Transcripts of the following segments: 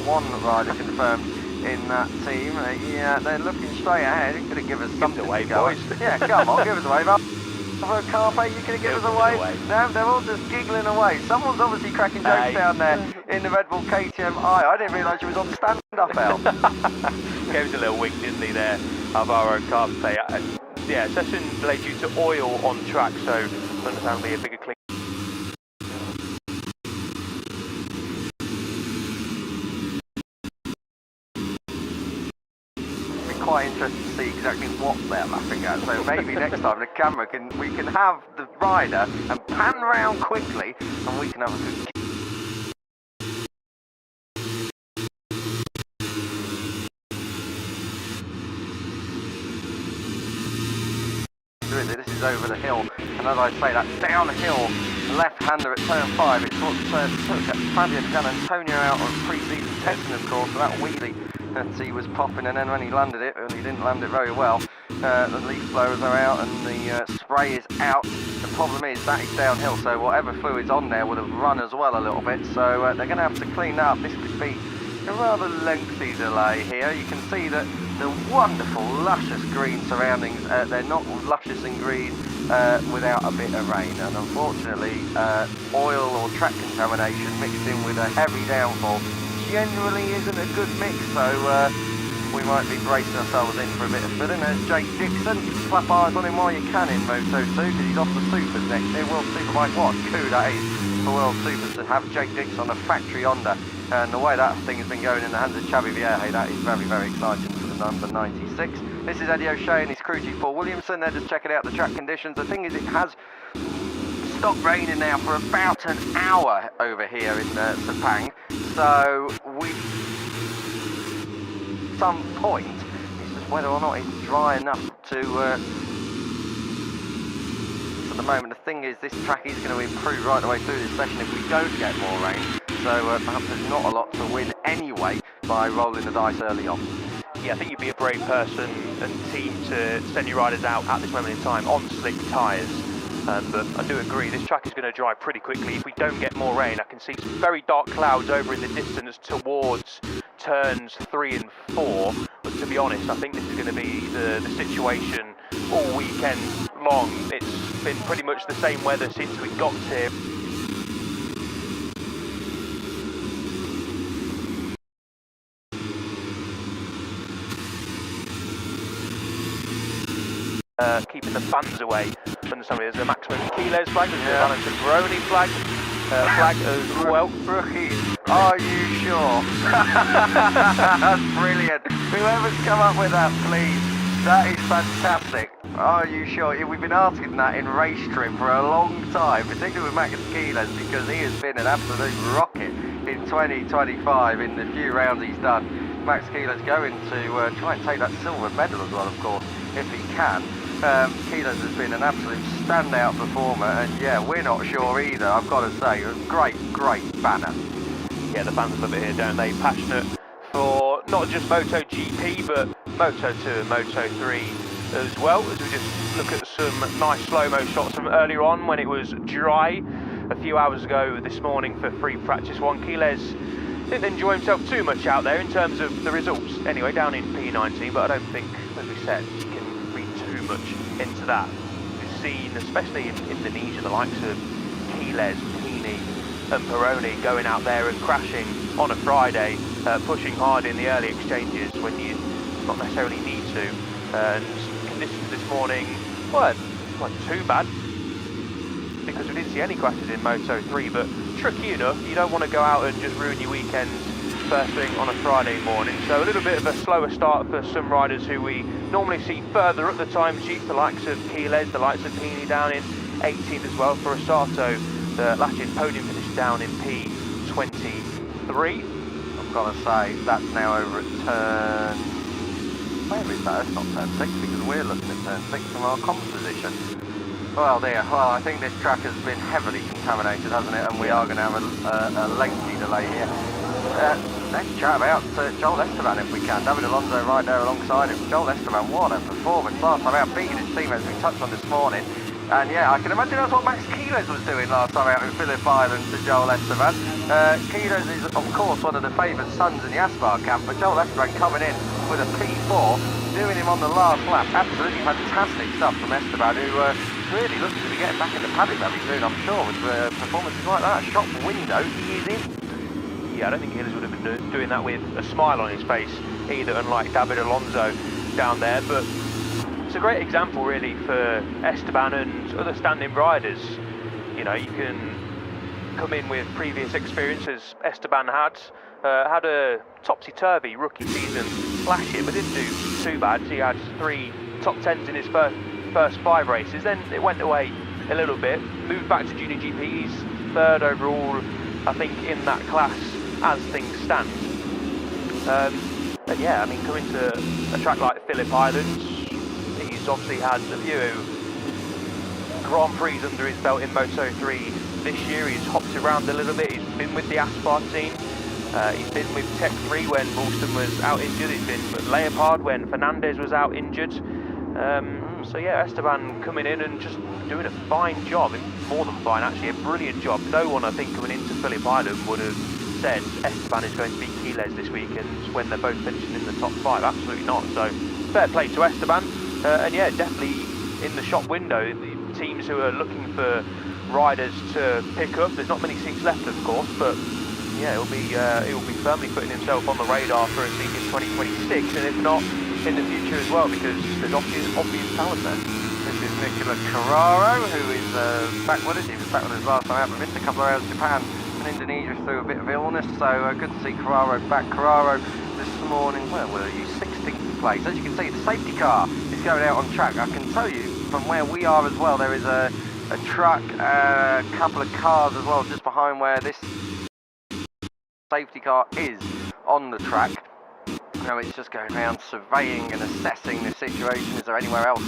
one rider confirmed in that team. Yeah, they're looking straight ahead. You could have given us something away, to go. boys. Yeah, come on, give us a wave up. Carpe, you can give us a wave. No, they're all just giggling away. Someone's obviously cracking jokes down there in the Red Bull KTM. I didn't realise you was on stand-up, Al. Gave us a little wink, didn't he, there, Alvaro Carpe. Yeah, session delayed due to oil on track, so understandably a bigger clean. Quite interested to see exactly what they're laughing at, so maybe next time the camera we can have the rider and pan round quickly and we can have a good this is over the hill, and as I say, that's downhill left-hander at turn 5. It's what took Fabio Gian Antonio out of pre-season testing, of course, for that wheelie that he was popping, and then when he landed it, and he didn't land it very well, the leaf blowers are out and the spray is out. The problem is that is downhill, so whatever fluid's on there would have run as well a little bit, so they're going to have to clean that up. This could be a rather lengthy delay here. You can see that the wonderful luscious green surroundings, they're not luscious and green without a bit of rain, and unfortunately oil or track contamination mixed in with a heavy downfall generally isn't a good mix, so we might be bracing ourselves in for a bit of filling. There's Jake Dixon. Clap eyes on him while you can in Moto2, because he's off the Supers next year. World Superbike, what a coup that is for World Supers to have Jake Dixon on a factory Honda, and the way that thing has been going in the hands of Xavi Vierge, that is very, very exciting for the number 96. This is Eddie O'Shea and his crew chief Paul Williamson. They're just checking out the track conditions. The thing is, it has stopped raining now for about an hour over here in Sepang, so some point, it's just whether or not it's dry enough to at the moment. The thing is, this track is going to improve right the way through this session if we don't get more rain, so perhaps there's not a lot to win anyway by rolling the dice early on. Yeah, I think you'd be a brave person and team to send your riders out at this moment in time on slick tyres. But I do agree, this track is going to dry pretty quickly if we don't get more rain. I can see some very dark clouds over in the distance towards turns 3 and 4. But to be honest, I think this is going to be the situation all weekend long. It's been pretty much the same weather since we got here. Keeping the fans away from some of there's the maximum kilos flag, there's the Valentine Brony flag as well. Rookies, are you sure? That's brilliant. Whoever's come up with that, please. That is fantastic. Are you sure? We've been asking that in race trim for a long time, particularly with Max Keelan, because he has been an absolute rocket in 2025 in the few rounds he's done. Max Keelan's going to try and take that silver medal as well, of course, if he can. Keelan's has been an absolute standout performer, and yeah, we're not sure either, I've got to say. Great banner. Yeah, the fans love it here, don't they? Passionate for not just MotoGP, but Moto2 and Moto3 as well, as we just look at some nice slow-mo shots from earlier on when it was dry a few hours ago this morning for free practice one. Quiles didn't enjoy himself too much out there in terms of the results, anyway, down in P19, but I don't think, as we said, you can read too much into that. We've seen, especially in Indonesia, the likes of Quiles, Pini and Peroni going out there and crashing on a Friday, pushing hard in the early exchanges when you not necessarily need to. And conditions this morning weren't too bad, because we didn't see any crashes in Moto3, but tricky enough, you don't want to go out and just ruin your weekends first thing on a Friday morning. So a little bit of a slower start for some riders who we normally see further up the time sheet, the likes of Quiles, the likes of Pini down in 18th as well. For Osato, the last year's podium finish down in P23. I've got to say, that's now over at turn... Where is that? It's not turn 6, because we're looking at turn 6 from our comms position. Well dear, well I think this track has been heavily contaminated, hasn't it? And we are going to have a lengthy delay here. Let's chat about Joel Esteban if we can. David Alonso right there alongside him. Joel Esteban, what a performance. Last time out beating his teammates we touched on this morning. And yeah, I can imagine that's what Max Kilos was doing last time out in Phillip Island to Joel Esteban. Kilos is, of course, one of the favoured sons in the Aspar camp, but Joel Esteban coming in with a P4, doing him on the last lap. Absolutely fantastic stuff from Esteban, who really looks to be getting back in the paddock very soon, I'm sure, with performances like that. Shop window, he is in. Yeah, I don't think Kilos would have been doing that with a smile on his face either, unlike David Alonso down there, but it's a great example really for Esteban and other standing riders. You know, you can come in with previous experiences. Esteban had a topsy-turvy rookie season last year, but didn't do too bad. He had 3 top 10s in his first 5 races, then it went away a little bit, moved back to Junior GP. He's 3rd overall, I think, in that class as things stand. And yeah, I mean, coming to a track like Phillip Island, he's obviously had a few Grand Prix under his belt in Moto3 this year. He's hopped around a little bit. He's been with the Aspar team. He's been with Tech 3 when Ralston was out injured. He's been with Leopard when Fernandez was out injured. So yeah, Esteban coming in and just doing a fine job, more than fine actually, a brilliant job. No one, I think, coming into Phillip Island would have said Esteban is going to beat Kiles this weekend when they're both finishing in the top 5. Absolutely not. So fair play to Esteban. And yeah, definitely in the shop window, the teams who are looking for riders to pick up, there's not many seats left, of course, but yeah, he'll be firmly putting himself on the radar for a seat in 2026, and if not, in the future as well, because there's obvious talent there. This is Nicola Carraro, who is back with us. He was back with us last time out, but missed a couple of hours in Japan and Indonesia through a bit of illness, so good to see Carraro back. Carraro this morning, where were you? 16th place. As you can see, the safety car is going out on track. I can tell you from where we are as well, there is a truck, a couple of cars as well just behind where this safety car is on the track. Now it's just going around surveying and assessing the situation. Is there anywhere else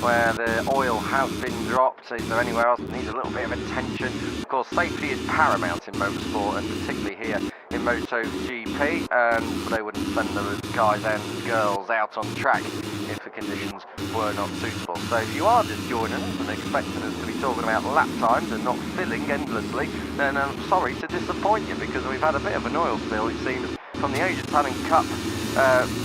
where the oil has been dropped? Is there anywhere else that needs a little bit of attention? Of course, safety is paramount in motorsport, and particularly here in MotoGP, and they wouldn't send the guys and girls out on track if the conditions were not suitable. So if you are just joining us and expecting us to be talking about lap times and not filling endlessly, then I'm sorry to disappoint you, because we've had a bit of an oil spill, it seems, from the Asian Talent Cup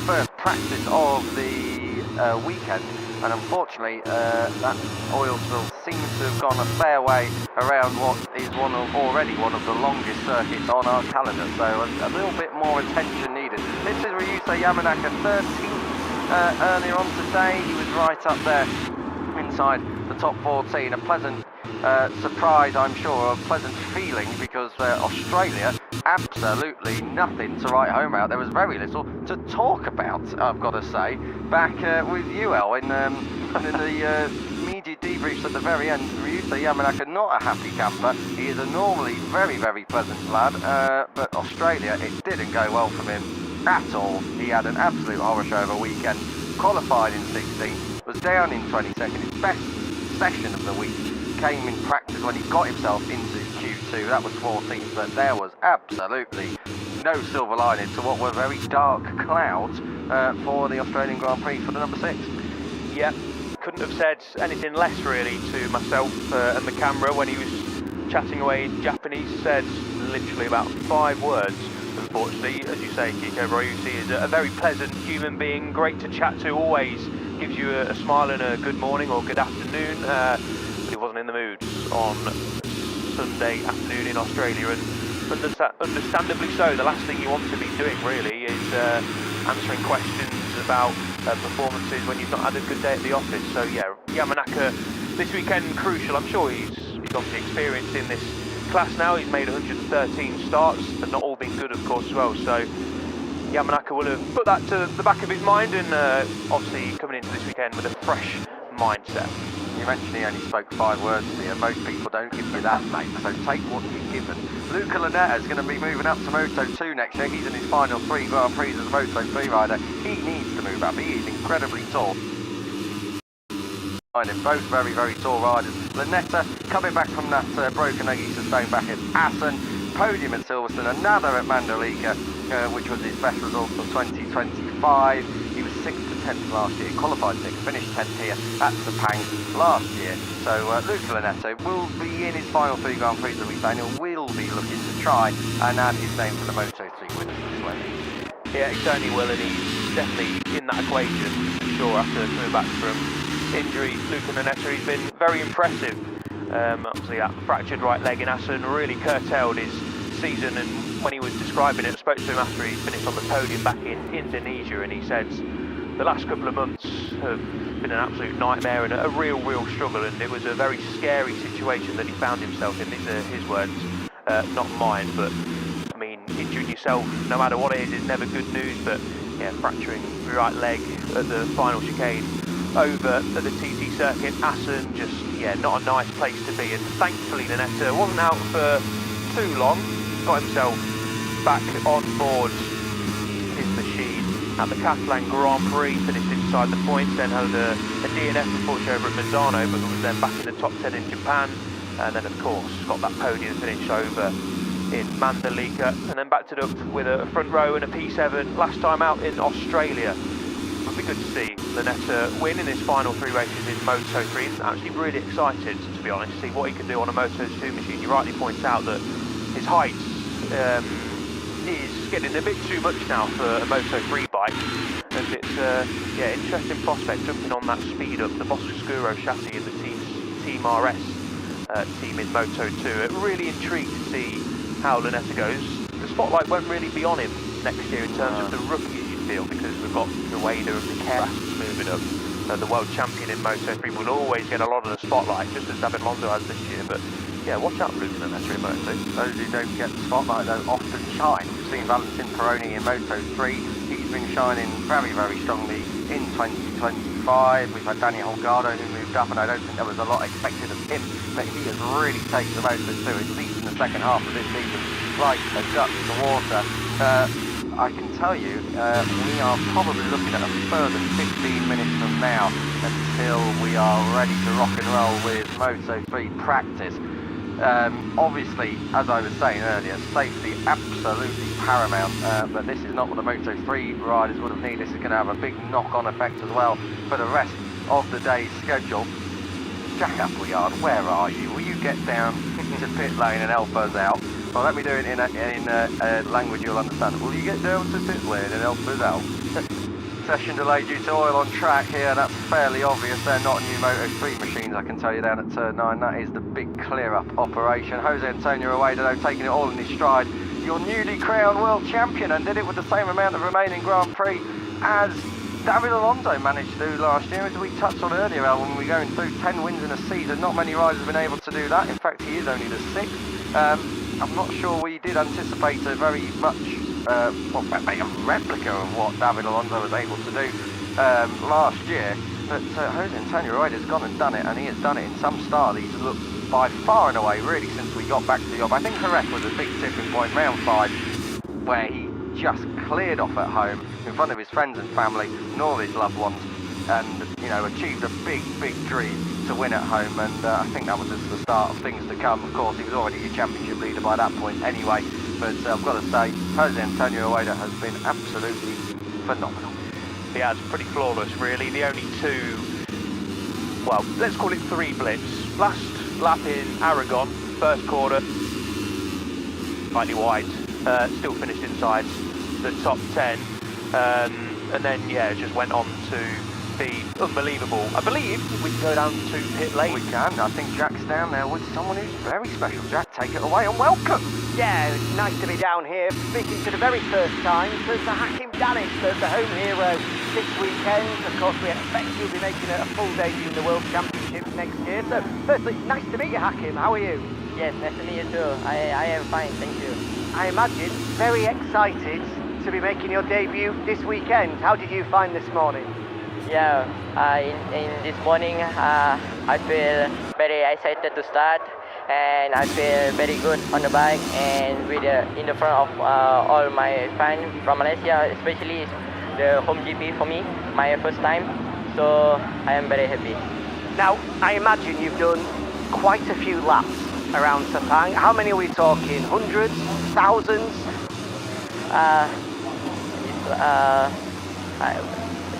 first practice of the weekend, and unfortunately that oil spill seems to have gone a fair way around what is already one of the longest circuits on our calendar, so a little bit more attention needed. This is Ryuta Yamanaka, 13th earlier on today. He was right up there inside the top 14. A pleasant surprise, I'm sure, a pleasant feeling, because Australia, absolutely nothing to write home about. There was very little to talk about, I've got to say. Back with you, El, in the media debriefs at the very end, Ryuta Yamanaka, not a happy camper. He is a normally very, very pleasant lad, but Australia, it didn't go well for him at all. He had an absolute horror show of a weekend, qualified in 16th, was down in 22nd, his best session of the week came in practice when he got himself into Q2, that was 14th, but there was absolutely no silver lining to what were very dark clouds for the Australian Grand Prix for the number 6. Yeah, couldn't have said anything less really to myself and the camera when he was chatting away in Japanese. Said literally about 5 words. Unfortunately, as you say, Kiko Ryuta is a very pleasant human being, great to chat to, always gives you a smile and a good morning or good afternoon, but he wasn't in the mood on Sunday afternoon in Australia, and understandably so. The last thing you want to be doing really is answering questions about performances when you've not had a good day at the office. So yeah, Yamanaka this weekend crucial. I'm sure he's obviously experienced in this class now. He's made 113 starts, but not all been good, of course, as well. So Yamanaka will have put that to the back of his mind, and obviously coming into this weekend with a fresh mindset. You mentioned he only spoke 5 words here. Most people don't give you that, mate, so take what you're given. Luca Lunetta is going to be moving up to Moto2 next year. He's in his final 3 Grand Prix as a Moto3 rider. He needs to move up. He is incredibly tall. Both very, very tall riders. Lunetta coming back from that broken leg he sustained back at Assen. Podium at Silverstone, another at Mandalika, which was his best result for 2025. He was 6th to 10th last year. He qualified 6th, finished 10th here at Sepang last year. So Luca Lunetto will be in his final 3 Grand Prix of the week, and will be looking to try and add his name to the Moto3 winners this way. Yeah, he certainly will, and he's definitely in that equation for sure after coming back from injury. Luca Lunetto, he's been very impressive. Obviously that fractured right leg in Assen really curtailed his season, and when he was describing it, I spoke to him after he finished on the podium back in Indonesia, and he said the last couple of months have been an absolute nightmare and a real struggle, and it was a very scary situation that he found himself in. These are his words, not mine, but I mean, injuring yourself, no matter what it is never good news, but yeah, fracturing the right leg at the final chicane over at the TT circuit, Assen, just, yeah, not a nice place to be, and thankfully Lunetto wasn't out for too long, got himself back on board his machine at the Catalan Grand Prix, finished inside the points, then had a DNF unfortunately over at Misano, but was then back in the top 10 in Japan, and then of course got that podium finish over in Mandalika, and then backed it up with a front row and a P7 last time out in Australia. It'd be good to see Lunetto win in his final 3 races in Moto3. He's actually really excited, to be honest, to see what he can do on a Moto2 machine. You rightly point out that his height is getting a bit too much now for a Moto3 bike, and it's yeah, interesting prospect jumping on that speed up, the Boscoscuro chassis in the Team RS team in Moto2. Really intrigued to see how Lunetto goes. The spotlight won't really be on him next year in terms of the rookies, you feel, because we've got the Wader and the Keras moving up. The world champion in Moto3 will always get a lot of the spotlight, just as David Lonzo has this year, but yeah, watch out for Luca Lunetto in Moto2. Those who don't get the spotlight don't often shine. We've seen Valentin Peroni in Moto3. He's been shining very strongly in 2025. We've had Danny Holgado who moved up, and I don't think there was a lot expected of him, but he has really taken the Moto2, at least in the second half of this season, like a duck to water. I can tell you, we are probably looking at a further 15 minutes from now until we are ready to rock and roll with Moto3 Practice. Obviously, as I was saying earlier, safety absolutely paramount, but this is not what the Moto3 riders would have needed. This is going to have a big knock-on effect as well for the rest of the day's schedule. Jack Appleyard, where are you? Will you get down to pit lane and help us out? Well, let me do it in a language you'll understand. Will you get down to pit lane and help us out? Session delay due to oil on track here. That's fairly obvious. They're not new Moto3 machines, I can tell you, down at turn 9. That is the big clear-up operation. Jose Antonio Ueda, though, taking it all in his stride. Your newly crowned world champion, and did it with the same amount of remaining Grand Prix as David Alonso managed to do last year. As we touched on earlier, Al, when we're going through 10 wins in a season, not many riders have been able to do that. In fact, he is only the 6th. I'm not sure we did anticipate a very much a replica of what David Alonso was able to do last year, but Jose Antonio Ueda has gone and done it, and he has done it in some style. He's looked by far and away, really, since we got back to the job. I think Jerez was a big tipping point, round 5, where he just cleared off at home in front of his friends and family and all his loved ones, and achieved a big dream to win at home, and I think that was just the start of things to come. Of course, he was already a championship leader by that point anyway, but I've got to say, Jose Antonio Ueda has been absolutely phenomenal. He has, pretty flawless really. The only 2, well, let's call it 3 blips. Last lap in Aragon, first quarter, slightly wide, still finished inside the top 10, and then yeah, just went on to be unbelievable. I believe we can go down to pit lane. We can. I think Jack's down there with someone who's very special. Jack, take it away and welcome. Yeah, it's nice to be down here, speaking for the very first time to Hakim Danis, the home hero this weekend. Of course, we expect you'll be making a full debut in the World Championships next year. So, firstly, nice to meet you, Hakim. How are you? Yes, nice to meet you too. I am fine, thank you. I imagine very excited to be making your debut this weekend. How did you find this morning? Yeah, in this morning, I feel very excited to start, and I feel very good on the bike and with in the front of all my fans from Malaysia, especially the home GP for me, my first time. So I am very happy. Now, I imagine you've done quite a few laps around Sepang. How many are we talking? Hundreds? Thousands?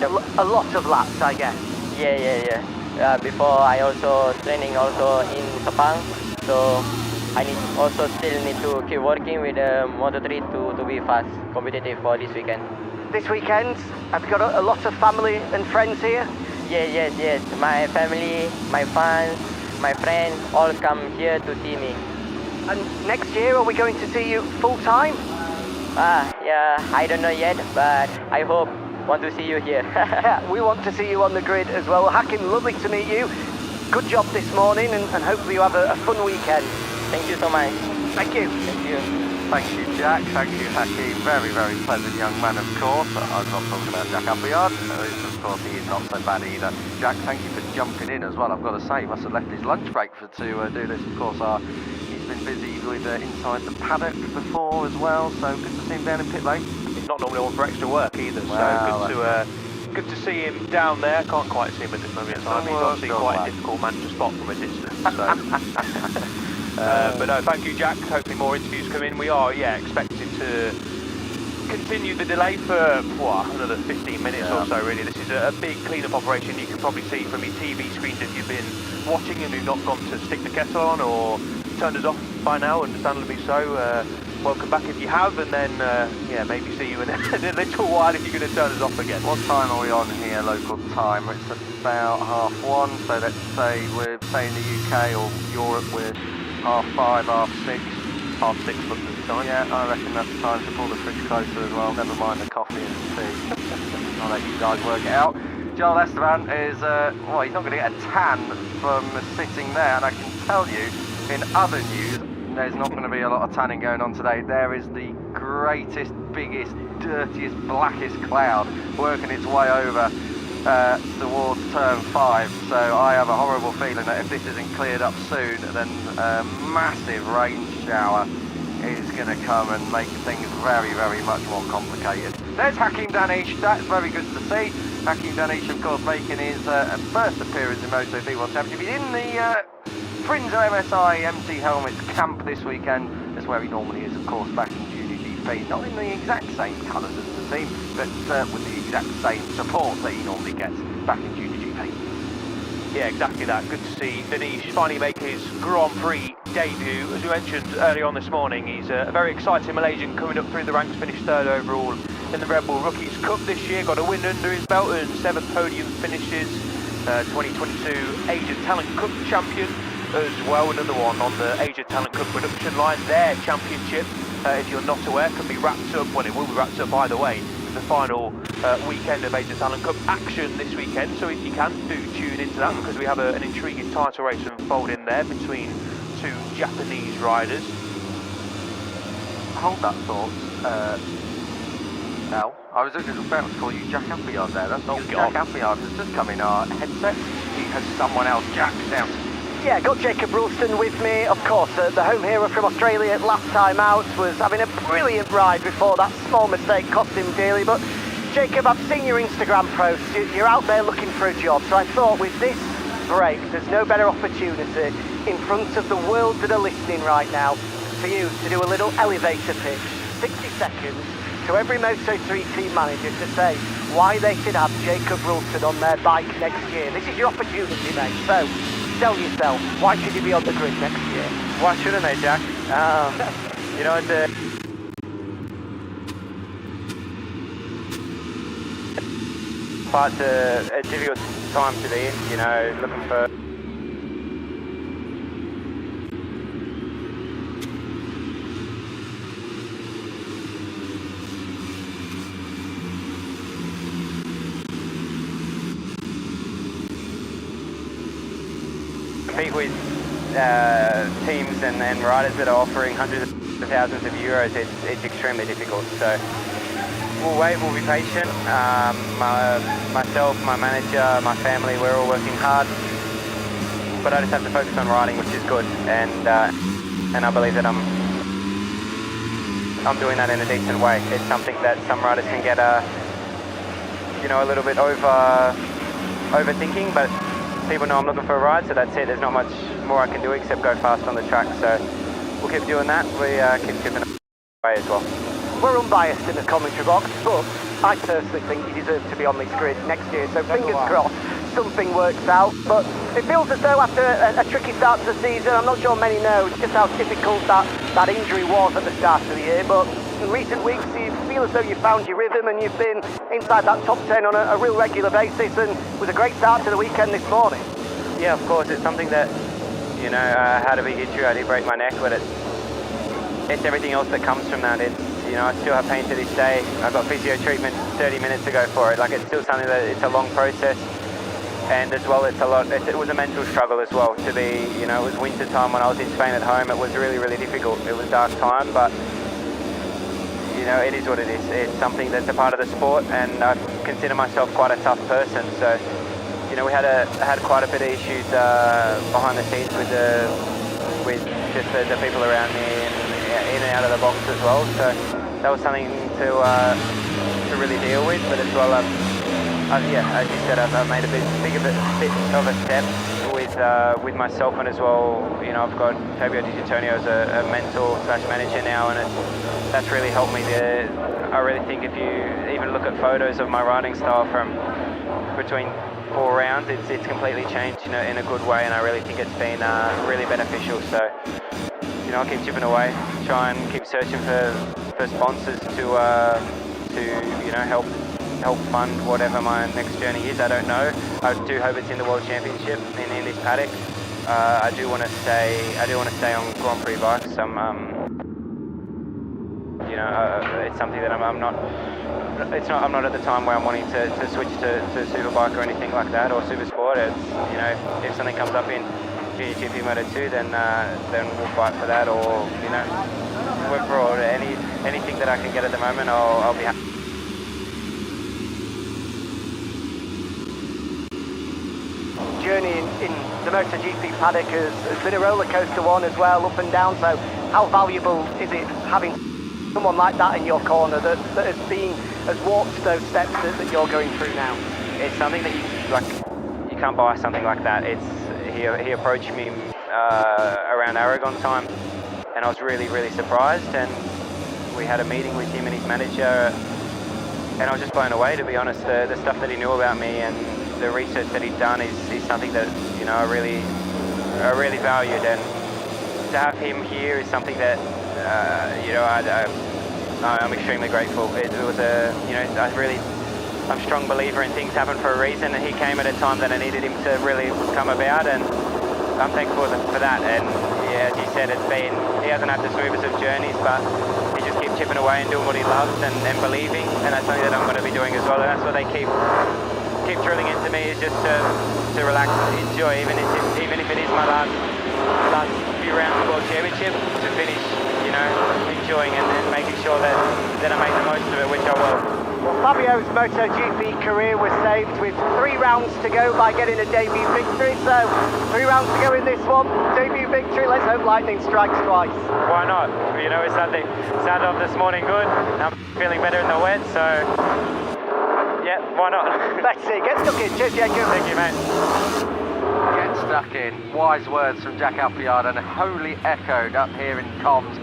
A lot of laps, I guess. Yeah. Before I also training also in Sepang, so I still need to keep working with Moto3 to be fast, competitive for this weekend. This weekend, have you got a lot of family and friends here? Yes. My family, my fans, my friends all come here to see me. And next year, are we going to see you full time? Yeah, I don't know yet, but I want to see you here. Yeah, we want to see you on the grid as well. Hakim, lovely to meet you. Good job this morning, and hopefully you have a fun weekend. Thank you so much. Thank you. Thank you. Thank you, Jack. Thank you, Hakim. Very, very pleasant young man, of course. I'm not talking about Jack Appleyard. Of course, he is not so bad either. Jack, thank you for jumping in as well. I've got to say, he must have left his lunch break to do this. Of course, he's been busy with inside the paddock before as well, so good to see him down in pit lane. He's not normally on for extra work either, Wow, so good to see him down there. Can't quite see him at this moment in time. He's obviously quite a difficult man to spot from a distance. So. But no, thank you, Jack. Hopefully more interviews come in. We are, expected to continue the delay for another 15 minutes or so, really. This is a big clean-up operation. You can probably see from your TV screens if you've been watching and you've not gone to stick the kettle on or turned us off by now, understandably so. Welcome back if you have, and then, maybe see you in a little while if you're going to turn us off again. What time are we on here, local time? It's about 1:30, so let's say we're in the UK or Europe, we're 5:30, 6:30. 6:30 looks at the time. Yeah, I reckon that's time to pull the fridge closer as well. Never mind the coffee and tea. I'll let you guys work it out. Joel Esteban is, he's not going to get a tan from sitting there, and I can tell you, in other news, there's not going to be a lot of tanning going on today. There is the greatest, biggest, dirtiest, blackest cloud working its way over towards turn 5, so I have a horrible feeling that if this isn't cleared up soon, then a massive rain shower is going to come and make things very, very much more complicated. There's Hakim Danish. That's very good to see. Hakim Danish, of course, making his first appearance in Moto3 World Championship. He's in the Prince MSI MT Helmets camp this weekend. That's where he normally is, of course, back in Junior GP. Not in the exact same colours as the team, but with the exact same support that he normally gets back in Junior GP. Yeah, exactly that. Good to see Danish finally make his Grand Prix debut. As we mentioned earlier on this morning, he's a very exciting Malaysian coming up through the ranks, finished 3rd overall in the Red Bull Rookies Cup this year, got a win under his belt and 7 podium finishes, 2022 Asia Talent Cup champion as well, another one on the Asia Talent Cup production line. Their championship, if you're not aware, can be wrapped up, well, it will be wrapped up either way, with the final weekend of Asia Talent Cup action this weekend, so if you can, do tune into that, because we have an intriguing title race unfolding there between 2 Japanese riders. Hold that thought, Al. I was about to call you Jack Appleyard there. That's not Jack Appleyard. Has just come in our headset. He has someone else jacked out. Yeah, got Jacob Ralston with me, of course, the home hero from Australia last time out was having a brilliant ride before that small mistake cost him dearly, but Jacob, I've seen your Instagram posts, you're out there looking for a job, so I thought with this break, there's no better opportunity in front of the world that are listening right now for you to do a little elevator pitch, 60 seconds, to every Moto3 team manager to say why they should have Jacob Ralston on their bike next year. This is your opportunity, mate, so tell yourself, why should you be on the grid next year? Why shouldn't I, Jack? You know, it's quite a difficult time to be in, you know, looking for compete with teams and riders that are offering hundreds of thousands of euros. It's extremely difficult. So we'll wait, we'll be patient. Myself, my manager, my family, we're all working hard. But I just have to focus on riding, which is good. And I believe that I'm doing that in a decent way. It's something that some riders can get a little bit overthinking, but people know I'm looking for a ride, so that's it. There's not much more I can do except go fast on the track. So we'll keep doing that. We keep chipping away as well. we're unbiased in the commentary box, but I personally think you deserve to be on this grid next year, so fingers crossed something works out. But it feels as though after a tricky start to the season, I'm not sure many know just how difficult that injury was at the start of the year, but in recent weeks you feel as though you found your rhythm and you've been inside that top 10 on a real regular basis, and with a great start to the weekend this morning. Yeah, of course, it's something that, you know, I had a big injury. I did break my neck, but it's everything else that comes from that. It's, you know, I still have pain to this day. I got physio treatment 30 minutes ago for it. Like, it's still something that it's a long process, and as well, it was a mental struggle as well. To be, you know, it was winter time when I was in Spain at home. It was really, really difficult. It was dark time, but you know, it is what it is. It's something that's a part of the sport, and I consider myself quite a tough person. So, you know, we had quite a bit of issues behind the scenes with just the people around me and in and out of the box as well. So that was something to really deal with. But as well, yeah, as you said, I've made a bit of a step with myself, and as well, you know, I've got Fabio Di Giannantonio as a mentor / manager now, and that's really helped me. I really think if you even look at photos of my riding style from between 4 rounds, it's completely changed, you know, in a good way, and I really think it's been really beneficial. So, you know, I'll keep chipping away, try and keep searching for sponsors to you know, help fund whatever my next journey is. I don't know. I do hope it's in the World Championship in this paddock. I do want to stay on Grand Prix bikes. You know, it's something that I'm not at the time where I'm wanting to switch to Superbike or anything like that, or Supersport. It's, you know, if something comes up in Junior GP Moto2, then we'll fight for that, or, you know, for anything that I can get at the moment, I'll be happy. Journey in the MotoGP paddock has been a roller coaster one as well, up and down. So how valuable is it having someone like that in your corner that has walked those steps that you're going through now? It's something that you can't buy something like that. He approached me around Aragon time, and I was really, really surprised, and we had a meeting with him and his manager, and I was just blown away, to be honest. The stuff that he knew about me and the research that he'd done is something that, you know, I really valued, and to have him here is something that you know, I'm extremely grateful. It was you know, I'm a strong believer in things happen for a reason, and he came at a time that I needed him to really come about, and I'm thankful for that. And yeah, as you said, he hasn't had the smoothest of journeys, but he just keeps chipping away and doing what he loves and believing, and that's something that I'm going to be doing as well, and that's what they keep drilling into me, is just to relax and enjoy, even if it is my last few rounds of World Championship, to finish, you know, enjoying and making sure that I make the most of it, which I will. Well, Fabio's MotoGP career was saved with 3 rounds to go by getting a debut victory, so 3 rounds to go in this one, debut victory. Let's hope lightning strikes twice. Why not? You know, it started off this morning good, I'm feeling better in the wet, so yeah, why not? Let's see, get stuck in. Cheers, Jacob. Thank you, mate. Get stuck in. Wise words from Jack Appleyard, and wholly echoed up here in comms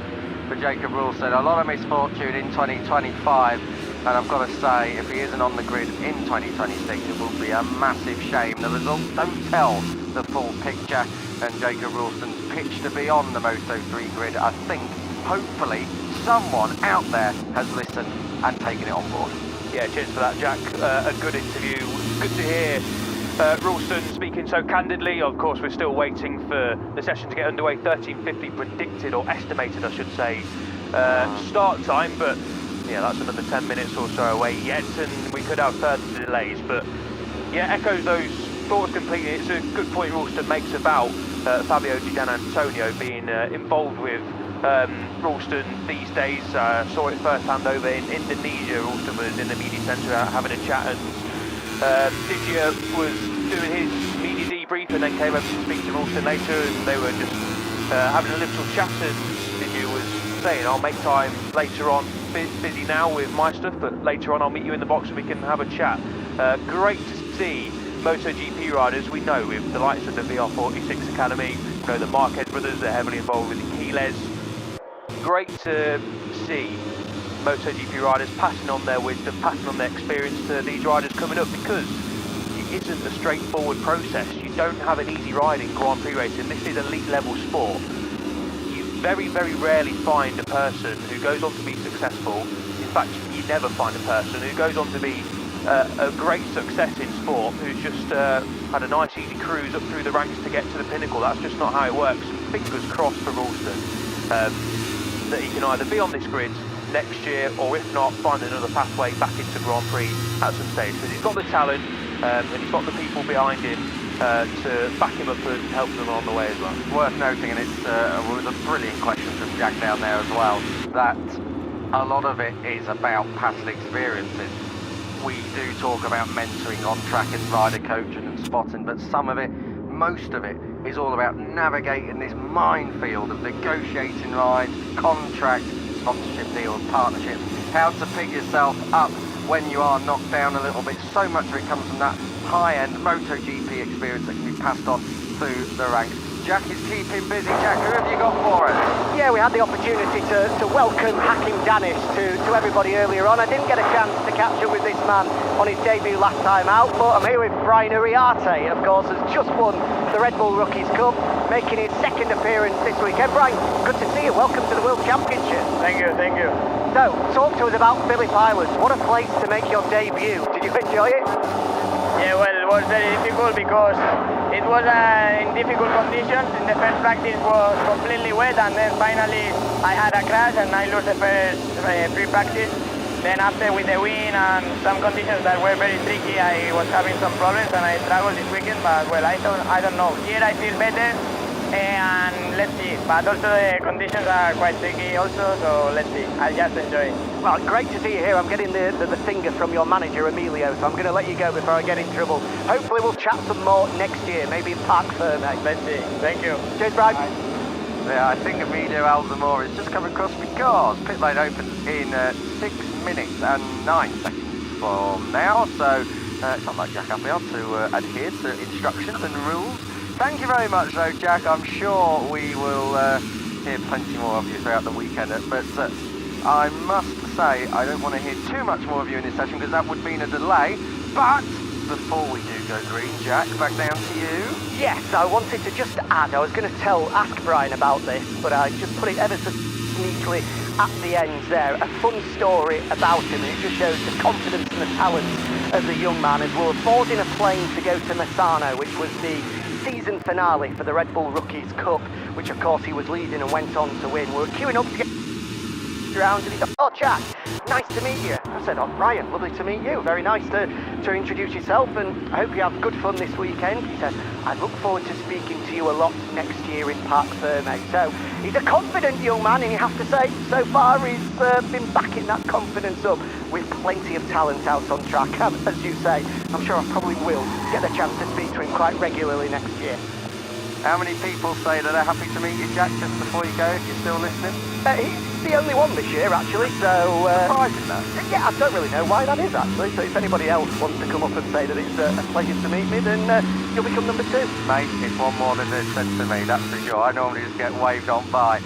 for Jacob Ralston. A lot of misfortune in 2025, and I've got to say, if he isn't on the grid in 2026, it will be a massive shame. The results don't tell the full picture, and Jacob Ralston's pitch to be on the Moto3 grid. I think, hopefully, someone out there has listened and taken it on board. Yeah, cheers for that, Jack. A good interview. Good to hear Ralston speaking so candidly. Of course, we're still waiting for the session to get underway. 13:50 predicted, or estimated, I should say, start time. But yeah, that's another 10 minutes or so away yet, and we could have further delays. But yeah, echoes those thoughts completely. It's a good point Ralston makes about Fabio Di Giannantonio being involved with Ralston these days. Saw it firsthand over in Indonesia. Ralston was in the media centre having a chat, and Digia was doing his media debrief, and then came over to speak to Ralston later, and they were just having a little chat, and Digia was saying, I'll make time later on, busy now with my stuff, but later on I'll meet you in the box and we can have a chat. Great to see MotoGP riders. We know with the likes of the VR46 Academy, you know, the Marquez brothers, they're heavily involved with the Keyless. Great to see MotoGP riders, passing on their wisdom, passing on their experience to these riders coming up, because it isn't a straightforward process. You don't have an easy ride in Grand Prix racing. This is elite level sport. You very, very rarely find a person who goes on to be successful. In fact, you never find a person who goes on to be a great success in sport who's just had a nice easy cruise up through the ranks to get to the pinnacle. That's just not how it works. Fingers crossed for Ralston that he can either be on this grid next year, or if not, find another pathway back into Grand Prix at some stage, because he's got the talent and he's got the people behind him to back him up and help them on the way as well. Worth noting, and it was a brilliant question from Jack down there as well, that a lot of it is about past experiences. We do talk about mentoring on track and rider coaching and spotting, but some of it, most of it, is all about navigating this minefield of negotiating rides, contracts, sponsorship deals, partnerships, how to pick yourself up when you are knocked down a little bit. So much of it comes from that high-end MotoGP experience that can be passed on through the ranks. Jack is keeping busy. Jack, who have you got for us? Yeah, we had the opportunity to welcome Hakim Danish to everybody earlier on. I didn't get a chance to catch up with this man on his debut last time out, but I'm here with Brian Uriarte, of course, has just won the Red Bull Rookies Cup, making his second appearance this weekend. Brian, good to see you. Welcome to the World Championship. Thank you, thank you. So, talk to us about Phillip Island. What a place to make your debut. Did you enjoy it? Yeah, well, it was very difficult because it was in difficult conditions. In the first practice was completely wet, and then finally I had a crash and I lost the first pre-practice. Then after, with the wind and some conditions that were very tricky, I was having some problems and I struggled this weekend, but well, I don't know. Here I feel better, and let's see. But also the conditions are quite tricky also, so let's see. I'll just enjoy it. Well, great to see you here. I'm getting the finger from your manager, Emilio, so I'm going to let you go before I get in trouble. Hopefully we'll chat some more next year, maybe in Parc Ferme. Let's see. Thank you. Cheers, Brian. Yeah, I think Emilio Alzamora has just come across because pit lane opens in 6 minutes and 9 seconds from now, so it's not like Jack Appleyard to adhere to instructions and rules. Thank you very much though, Jack. I'm sure we will hear plenty more of you throughout the weekend, but I must say I don't want to hear too much more of you in this session because that would mean a delay. But before we do go green, Jack, back down to you. Yes, I wanted to just add, I was going to ask Brian about this, but I just put it ever so sneakily at the end there. A fun story about him, and it just shows the confidence and the talent of the young man as well. Boarding a plane to go to Misano, which was the season finale for the Red Bull Rookies Cup, which of course he was leading and went on to win. We were queuing up to get around and he said, "Oh, Jack, nice to meet you." I said, "Oh, Brian, lovely to meet you. Very nice to introduce yourself, and I hope you have good fun this weekend." He said, "I look forward to speaking to you a lot next year in Parc Ferme." So he's a confident young man, and you have to say, so far he's been backing that confidence up with plenty of talent out on track. As you say, I'm sure I probably will get the chance to speak to him quite regularly next year. How many people say that they're happy to meet you, Jack, just before you go, if you're still listening? He's the only one this year, actually, so... Surprising that. Yeah, I don't really know why that is, actually. So if anybody else wants to come up and say that it's a pleasure to meet me, then you'll become number 2. Mate, it's one more than it's said to me, that's for sure. I normally just get waved on by.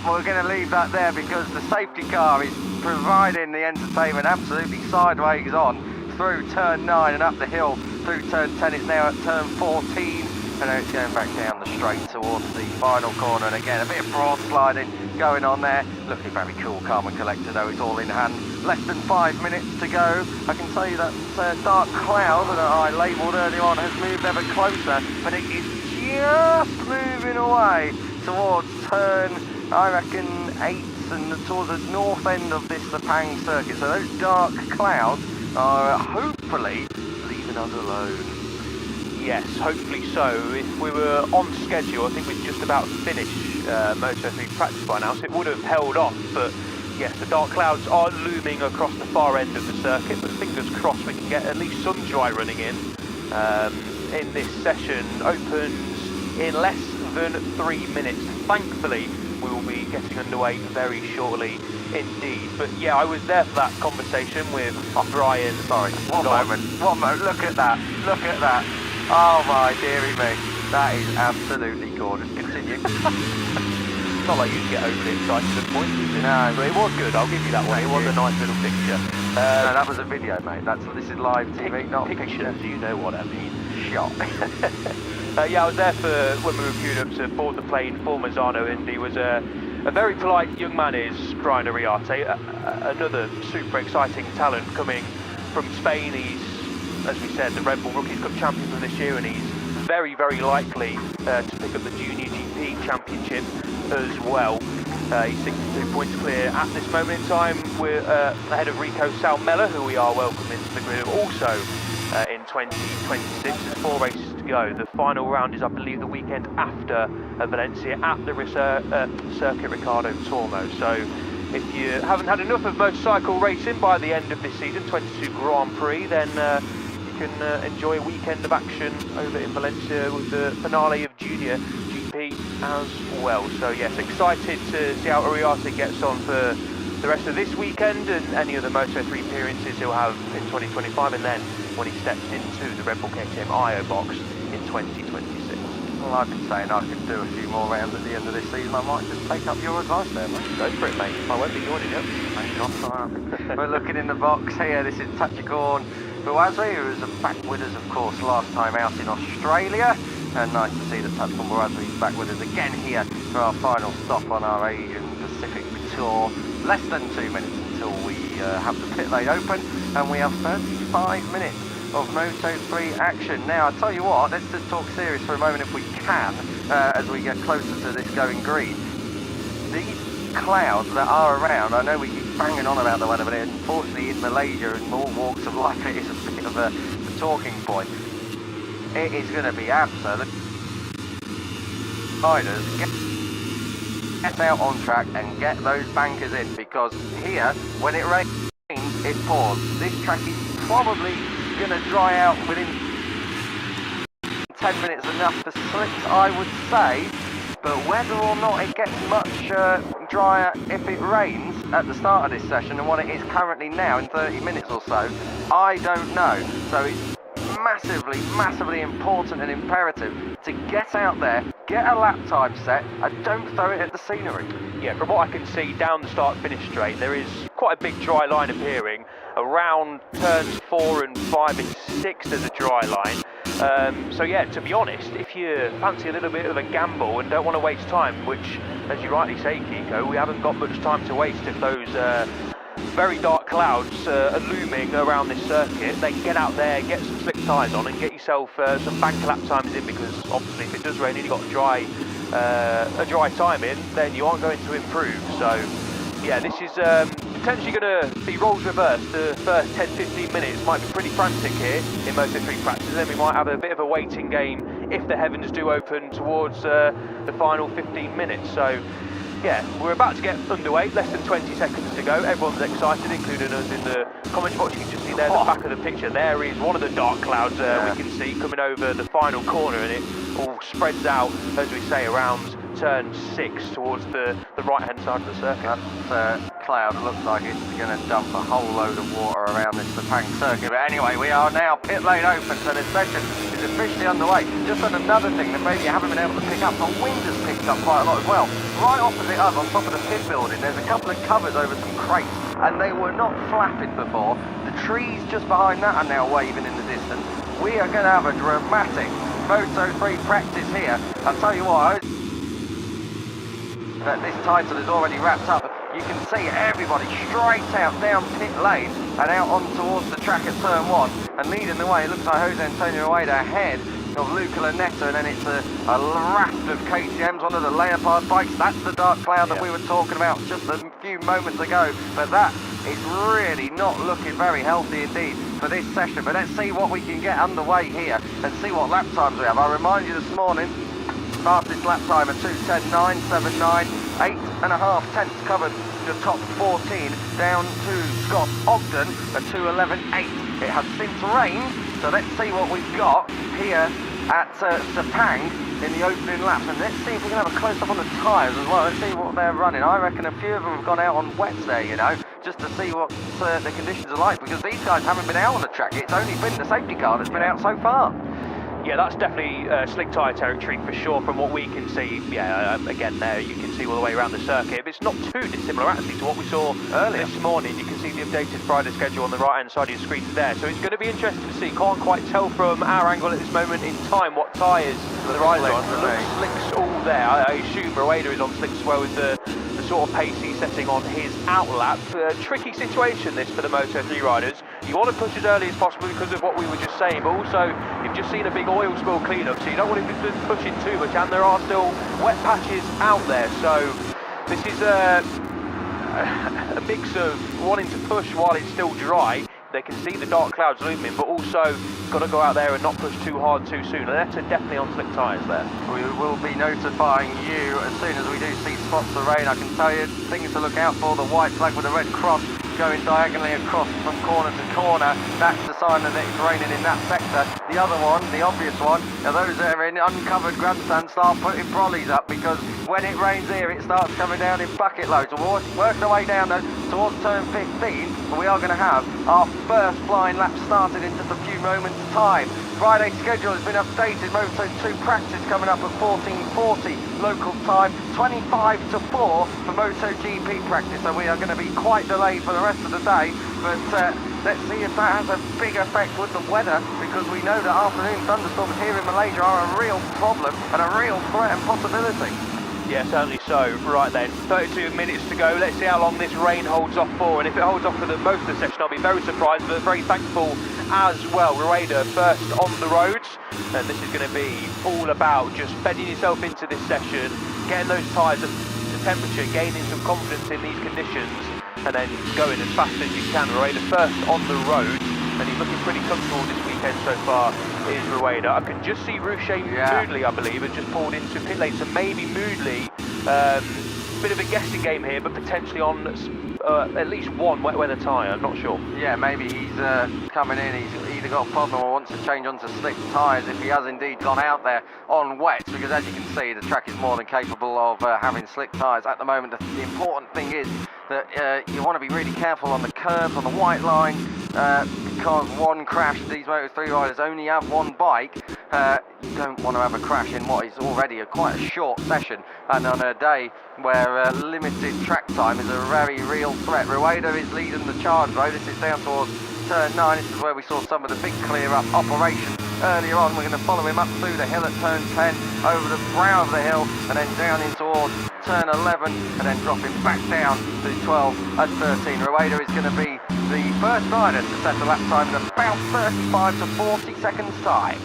We're going to leave that there because the safety car is providing the entertainment absolutely sideways on through turn 9 and up the hill through turn 10. It's now at turn 14. And now it's going back down the straight towards the final corner, and again a bit of broad sliding going on there. Looking very cool, calm and collected though. It's all in hand. Less than 5 minutes to go. I can tell you that dark cloud that I labelled earlier on has moved ever closer, but it is just moving away towards turn, I reckon, 8 and towards the north end of this Sepang circuit. So those dark clouds are hopefully leaving us alone. Yes, hopefully so. If we were on schedule, I think we'd just about finished Moto3 Practice by now, so it would have held off. But yes, the dark clouds are looming across the far end of the circuit, but fingers crossed we can get at least some dry running in. This session opens in less than 3 minutes. Thankfully, we will be getting underway very shortly indeed. But yeah, I was there for that conversation with Brian. Sorry, one moment, look at that, look at that. Oh my dearie me, that is absolutely gorgeous. Continue. not like you get overly excited at points, is it? No. But it was good, I'll give you that one. It was a nice little picture. No, that was a video, mate. This is live TV, not pictures. You know what I mean. Shot. Yeah, I was there for when we were queuing up to board the plane for Mazzano, and he was a very polite young man, is Brian Ariarte, another super exciting talent coming from Spain. He's, as we said, the Red Bull Rookies Cup champion from this year, and he's very, very likely to pick up the Junior GP Championship as well. He's 62 points clear at this moment in time. We're ahead of Rico Salmella, who we are welcoming to the grid also in 2026. There's 4 races to go. The final round is, I believe, the weekend after Valencia at the Circuit Ricardo Tormo. So if you haven't had enough of motorcycle racing by the end of this season, 22 Grand Prix, then you can enjoy a weekend of action over in Valencia with the finale of Junior GP as well. So yes, excited to see how Ariarte gets on for the rest of this weekend and any other Moto3 appearances he'll have in 2025, and then when he steps into the Red Bull KTM IO box in 2026. Well, I've been saying I could do a few more rounds at the end of this season. I might just take up your advice there, mate. Go for it, mate. I won't be joining you. Thank God. We're looking in the box here. This is Tachikaun Buazri, who was back with us, of course, last time out in Australia. And nice to see that Tachikaun Buazri is back with us again here for our final stop on our Asian Pacific tour. Less than 2 minutes until we have the pit lane open, and we have 35 minutes of Moto3 action. Now, I tell you what, let's just talk serious for a moment if we can, as we get closer to this going green. These clouds that are around, I know we keep banging on about the weather, but unfortunately in Malaysia and more walks of life it is a bit of a talking point. It is going to be absolute riders. Get out on track and get those bankers in, because here, when it rains, it pours. This track is probably going to dry out within 10 minutes, enough for slicks, I would say, but whether or not it gets much drier if it rains at the start of this session and what it is currently now in 30 minutes or so, I don't know. So it's massively important and imperative to get out there, get a lap time set, and don't throw it at the scenery. Yeah, from what I can see down the start-finish straight, there is quite a big dry line appearing. Around turns 4 and 5 and 6 there's a dry line. So yeah, to be honest, if you fancy a little bit of a gamble and don't want to waste time, which, as you rightly say, Kiko, we haven't got much time to waste if those very dark clouds are looming around this circuit, then get out there, get some slick tyres on and get yourself some bank lap times in, because obviously if it does rain and you've got a dry time in, then you aren't going to improve. So yeah, this is potentially going to be roles reversed. The first 10-15 minutes might be pretty frantic here in Moto3 Practice, then we might have a bit of a waiting game if the heavens do open towards the final 15 minutes. So yeah, we're about to get underway, less than 20 seconds to go. Everyone's excited, including us in the comments box. You can just see there the back of the picture. There is one of the dark clouds we can see coming over the final corner, and it all spreads out, as we say, around turn 6 towards the right-hand side of the circuit. That cloud looks like it's going to dump a whole load of water around this Sepang circuit. But anyway, we are now pit lane open, so the session is officially underway. Just on another thing that maybe you haven't been able to pick up, the wind has picked up quite a lot as well. Right opposite us, on top of the pit building, there's a couple of covers over some crates, and they were not flapping before. The trees just behind that are now waving in the distance. We are going to have a dramatic Moto3 practice here. I'll tell you what, that this title is already wrapped up. You can see everybody straight out down pit lane and out on towards the track at turn 1, and leading the way, it looks like Jose Antonio Ueda ahead of Luca Lunetta, and then it's a raft of KTMs, one of the Leopard bikes. That's the dark cloud that we were talking about just a few moments ago, but that is really not looking very healthy indeed for this session. But let's see what we can get underway here and see what lap times we have. I remind you this morning, fastest lap time at 2:10.979, 8.5 tenths covered the top 14 down to Scott Ogden at 2:11.8. It has since rained, so let's see what we've got here at Sepang in the opening laps, and let's see if we can have a close up on the tyres as well. Let's see what they're running. I reckon a few of them have gone out on wets there, you know, just to see what the conditions are like, because these guys haven't been out on the track. It's only been the safety car that's been out so far. Yeah, that's definitely slick tyre territory for sure from what we can see. Yeah, again there you can see all the way around the circuit. But it's not too dissimilar actually to what we saw earlier this morning. You can see the updated Friday schedule on the right hand side of your screen there. So it's going to be interesting to see. Can't quite tell from our angle at this moment in time what tyres the ride's on. Looks slicks all there. I assume Rueda is on slicks as well with the sort of pace he's setting on his outlap. Tricky situation this for the Moto3 riders. You want to push as early as possible because of what we were just saying, but also you've just seen a big oil spill clean-up, so you don't want to be pushing too much, and there are still wet patches out there, so this is a mix of wanting to push while it's still dry. They can see the dark clouds looming, but also got to go out there and not push too hard too soon. And that's definitely on slick tyres there. We will be notifying you as soon as we do see spots of rain. I can tell you things to look out for. The white flag with a red cross going diagonally across from corner to corner. That's the sign that it's raining in that sector. The other one, the obvious one, are those that are in uncovered grandstands start putting brollies up, because when it rains here it starts coming down in bucket loads. We're working our way down though towards turn 15, and we are going to have our first flying lap started in just a few moments time. Friday's schedule has been updated. Moto2 Practice coming up at 14:40 local time, 25 to 4 for MotoGP Practice, so we are going to be quite delayed for the rest of the day, but let's see if that has a big effect with the weather, because we know that afternoon thunderstorms here in Malaysia are a real problem and a real threat and possibility. Yeah, certainly so. Right then, 32 minutes to go. Let's see how long this rain holds off for, and if it holds off for most of the session, I'll be very surprised, but very thankful as well. Rueda first on the roads, and this is going to be all about just bedding yourself into this session, getting those tyres up to temperature, gaining some confidence in these conditions, and then going as fast as you can. Rueda first on the road, and he's looking pretty comfortable this weekend so far, is Rueda. I can just see Moodley, I believe, has just pulled into pit lane, so maybe Moodley, bit of a guessing game here, but potentially on at least one wet weather tyre, I'm not sure. Yeah, maybe he's coming in, he's either got a problem or wants to change onto slick tyres if he has indeed gone out there on wet, because as you can see the track is more than capable of having slick tyres. At the moment the important thing is that you want to be really careful on the curves, on the white line, because one crash, these Moto3 riders only have one bike. You don't want to have a crash in what is already quite a short session, and on a day where limited track time is a very real threat. Rueda is leading the charge though. This is down towards turn 9. This is where we saw some of the big clear up operation earlier on. We're going to follow him up through the hill at turn 10, over the brow of the hill, and then down in towards turn 11, and then dropping back down to 12 at 13. Rueda is going to be the first rider to set the lap time in about 35 to 40 seconds time.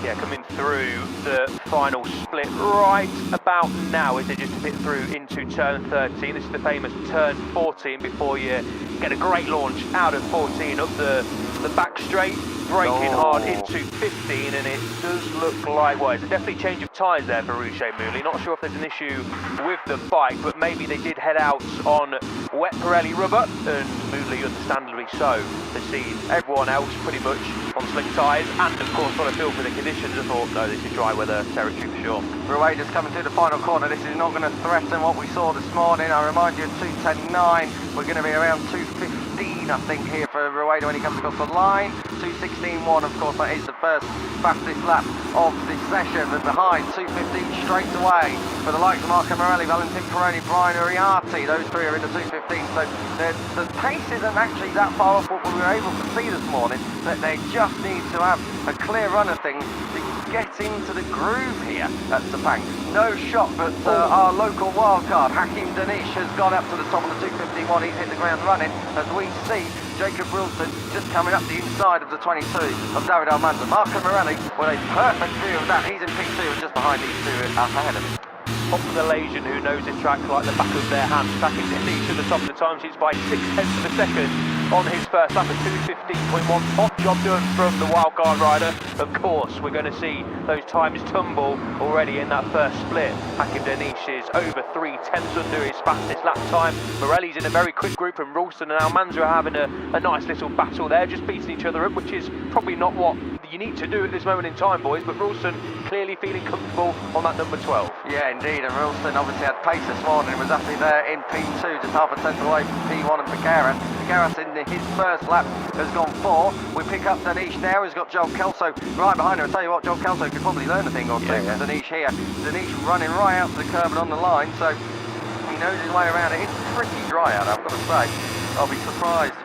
Yeah, coming through the final split right about now as they just a bit through into turn 13. This is the famous turn 14 before you get a great launch out of 14 up the back straight, braking hard into 15, and it does look like, well, it's a definitely change of tyres there for Moodley. Not sure if there's an issue with the bike, but maybe they did head out on wet Pirelli rubber, and Moodley understandably so has seen everyone else pretty much on slick tyres, and of course got a feel for the conditions. I thought, no, this is dry weather territory for sure. Rueda's coming through the final corner. This is not going to threaten what we saw this morning. I remind you, 2:10.9, we're going to be around 2:15, I think, here for Rueda when he comes across the line. 2:16.1, of course, that is the first fastest lap of this session, and behind 2:15 straight away for the likes of Marco Morelli, Valentin Peroni, Brian Uriarte. Those three are in the 2:15, so the pace isn't actually that far off what we were able to see this morning, but they just need to have a clear run of things to get into the groove here at Sepang. No shock, but our local wildcard, Hakim Danish, has gone up to the top of the 2:51. He's hit the ground running as we see Jacob Wilson just coming up the inside of the 22 of David Almanza. Marco Morelli with a perfect view of that. He's in P2 and just behind these two up ahead of him. Top Malaysian who knows this track like the back of their hand, tracking Danish to the top of the time sheets by 0.6 of a second on his first lap at 2:15.1. Top job done from the wildcard rider. Of course, we're going to see those times tumble already in that first split. Hakim Danish is over 3/10 under his fastest lap time. Morelli's in a very quick group, and Ralston and Almanza are having a nice little battle there, just beating each other up, which is probably not what you need to do at this moment in time, boys, but Ralston clearly feeling comfortable on that number 12. Yeah, indeed, and Ralston obviously had pace this morning, was actually there in P2, just half a tenth away from P1 and Figueras. Figueras in his first lap has gone 4. We pick up Danish now, who's got Joel Kelso right behind her. I'll tell you what, Joel Kelso could probably learn a thing or two from Danish here. Danish running right out to the curb and on the line, so he knows his way around it. It's pretty dry out, I've got to say. I'll be surprised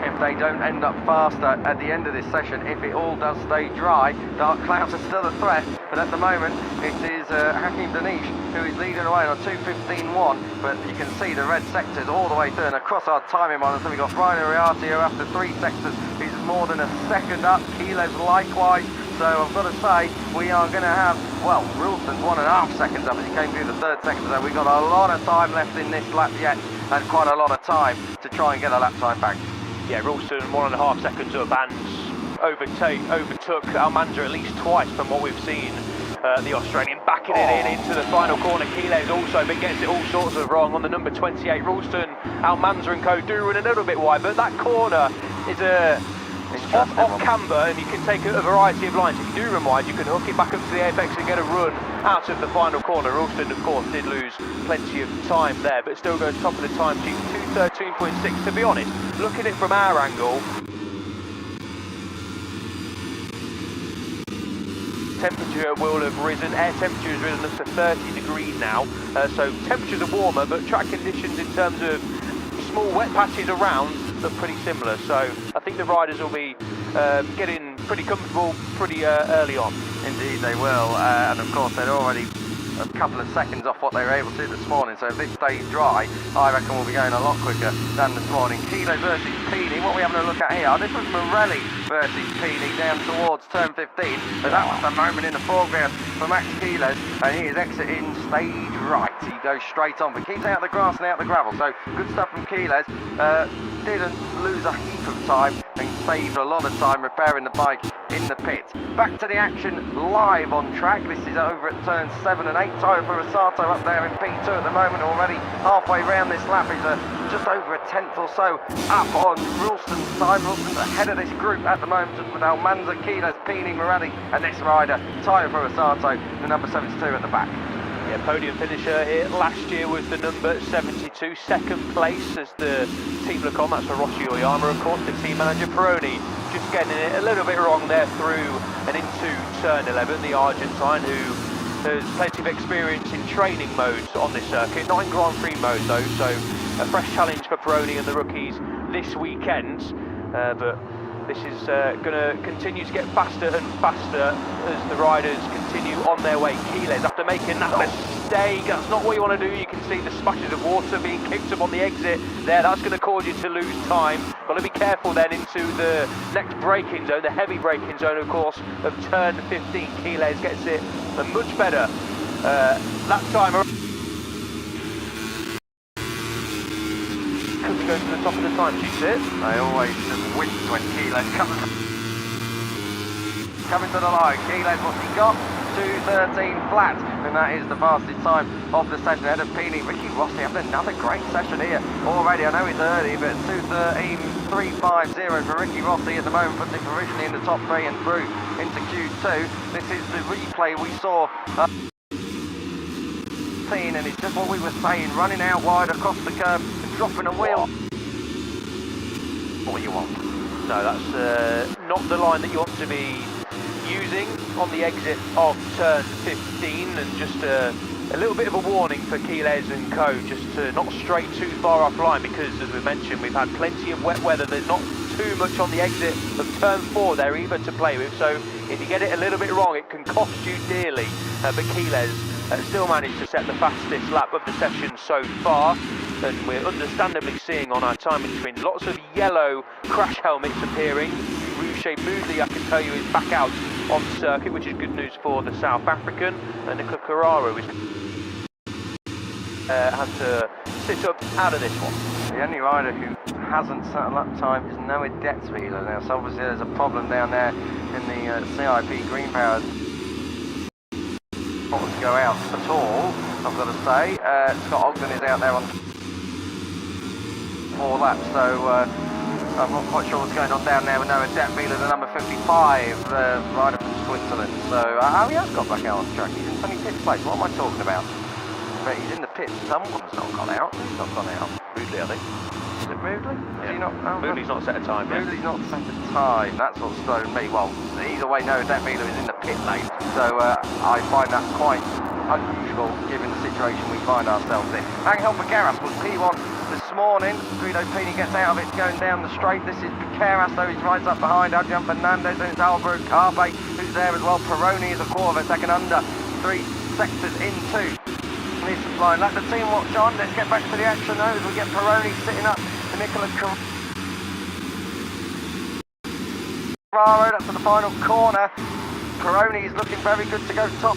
if they don't end up faster at the end of this session. If it all does stay dry, dark clouds are still a threat, but at the moment it is Hakim Danish who is leading away on a 2:15.1, but you can see the red sectors all the way through, and across our timing monitor we've got Brian Uriarte who after 3 sectors is more than a second up, Quiles likewise. So I've got to say, we are going to have, well, Ralston's 1.5 seconds up as he came through the 3rd sector, so we've got a lot of time left in this lap yet, and quite a lot of time to try and get a lap time back. Yeah, Ralston 1.5 seconds up and overtook Almanza at least twice from what we've seen. The Australian backing it in into the final corner. Quiles also, but gets it all sorts of wrong on the number 28. Ralston, Almanza and co do run a little bit wide, but that corner is off camber, and you can take a variety of lines. If you do run wide, you can hook it back up to the apex and get a run out of the final corner. Ralston, of course, did lose plenty of time there, but still goes top of the time sheet, 2:13.6. To be honest, looking at it from our angle, temperature will have risen. Air temperature has risen up to 30 degrees now, so temperatures are warmer, but track conditions in terms of small wet patches around look pretty similar, so I think the riders will be getting pretty comfortable pretty early on. Indeed they will, and of course they're already a couple of seconds off what they were able to do this morning, so if this stays dry, I reckon we'll be going a lot quicker than this morning. Quiles versus Pini, what are we having a look at here? This was Morelli versus Pini down towards turn 15, but that was the moment in the foreground for Max Quiles, and he is exiting stage right. He goes straight on, but keeps out the grass and out the gravel, so good stuff from Quiles. Didn't lose a heap of time and saved a lot of time repairing the bike in the pit. Back to the action live on track. This is over at turns 7 and 8. Tyler Rosato up there in P2 at the moment, already halfway round this lap. He's just over a tenth or so up on Ralston's side. Ralston's ahead of this group at the moment, just with Almanza, Quiles, Pini, Morelli, and this rider, Tyler Rosato, the number 72 at the back. Yeah, podium finisher here last year was the number 72, second place as the team look on. That's for Rossi Oyama, of course. The team manager Peroni just getting it a little bit wrong there through and into turn 11. The Argentine, who has plenty of experience in training modes on this circuit, not in Grand Prix mode though, so a fresh challenge for Peroni and the rookies this weekend. But this is going to continue to get faster and faster as the riders continue on their way. Quiles, after making that mistake, that's not what you want to do. You can see the splashes of water being kicked up on the exit there. That's going to cause you to lose time. Got to be careful then into the next braking zone, the heavy braking zone, of course, of turn 15. Quiles gets it a much better that time around. Goes to the top of the time sheet here. They always just wince when Quiles comes to the line. Quiles, what's he got? 2:13 flat, and that is the fastest time of the session ahead of Pini. Ricky Rossi having another great session here already. I know it's early, but 2:13.350 for Ricky Rossi at the moment, puts it provisionally in the top 3 and through into Q2. This is the replay we saw. And it's just what we were saying, running out wide across the curb and dropping a wheel. What you want? No, that's not the line that you want to be using on the exit of turn 15, and just a little bit of a warning for Quiles and co, just to not stray too far offline, because as we mentioned, we've had plenty of wet weather. There's not too much on the exit of turn 4 there either to play with, so if you get it a little bit wrong, it can cost you dearly. But Quiles still managed to set the fastest lap of the session so far, and we're understandably seeing on our timing screens lots of yellow crash helmets appearing. Rouge Moodley, I can tell you, is back out on the circuit, which is good news for the South African, and Nicola Carraro has to sit up out of this one. The only rider who hasn't set a lap time is Noah Detzweiler now, so obviously there's a problem down there in the CIP Green Power. Not to go out at all, I've got to say. Scott Ogden is out there on 4 laps, so I'm not quite sure what's going on down there, but no, Jadwal, the number 55, rider from Switzerland. So, he has got back out on the track. He's in 25th place. What am I talking about? But he's in the pit. Someone's not gone out. Who's not gone out? Rudely, I think. Is it Moodley? Yeah. Is he not? Oh, Moodley's not set a time yet. Moodley's not set a time. That's what's thrown me. Well, either way, no, Jadwal is in the pit lane. So I find that quite unusual given the situation we find ourselves in. Angel Figueras was P1 this morning. Guido Pini gets out of it going down the straight. This is Figueras, though he's right up behind Adrian Fernandez, and it's Albert Carpe who's there as well. Peroni is a quarter of a second under. 3 sectors into this line. Let the team watch on. Let's get back to the action though as we get Peroni sitting up to Nicolas Carraro. That's for the final corner. Peroni is looking very good to go top.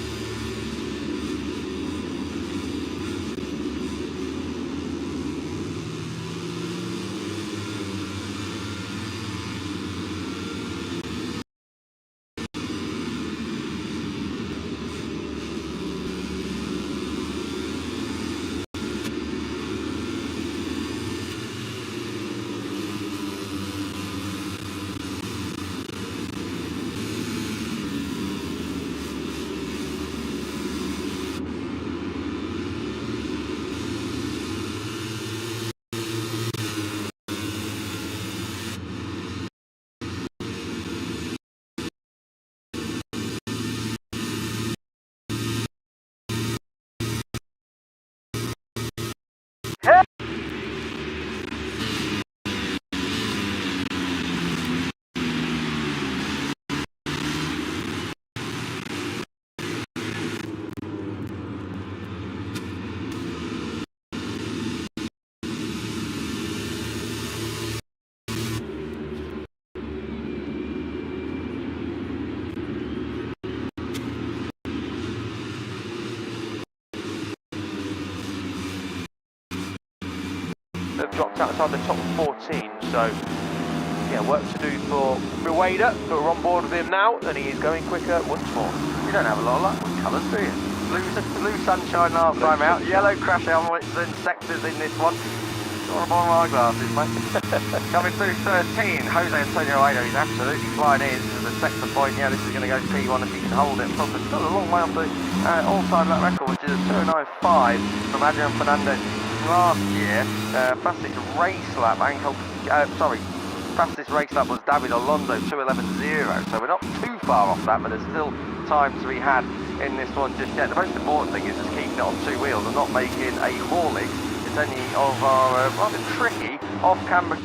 They've dropped outside the top 14, so yeah, work to do for Rueda, but we're on board with him now, and he is going quicker once more. You don't have a lot of luck with colours, do you? Blue sunshine last time out, yellow crash helmets and sectors in this one. Got to buy my glasses, mate. Coming through 13, Jose Antonio Aido, he's absolutely flying in to the sector point. Yeah, this is going to go P1 if he can hold it. Probably still a long way off the all-time lap record, which is a 2:09.5 from Adrian Fernandez last year. Fastest race lap, fastest race lap was David Alonso, 2:11.0. So we're not too far off that, but there's still time to be had in this one just yet. The most important thing is just keeping it on 2 wheels and not making a Hawley. It's any of our rather tricky off-camera.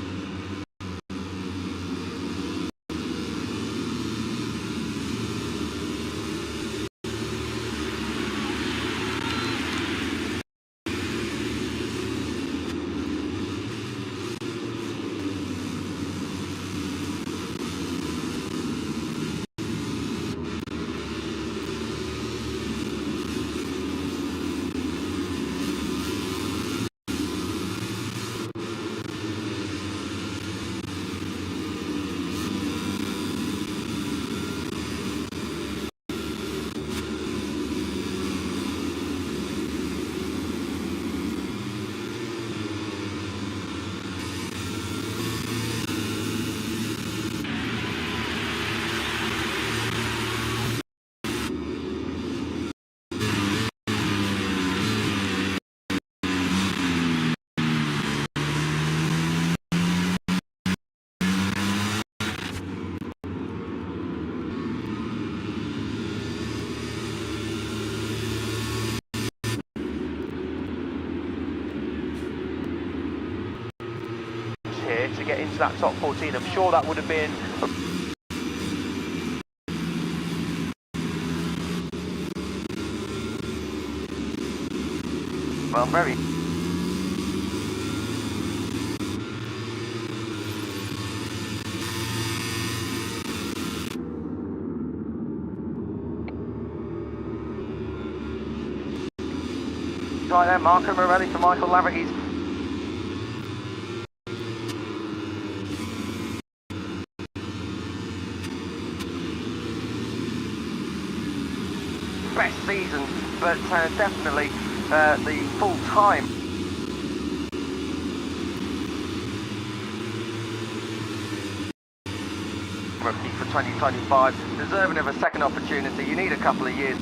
Here to get into that top 14. I'm sure that would have been Well, very. Right there, Marco Morelli for Michael Laverty's. Best season, but definitely the full time. rookie for 2025, deserving of a second opportunity. You need a couple of years.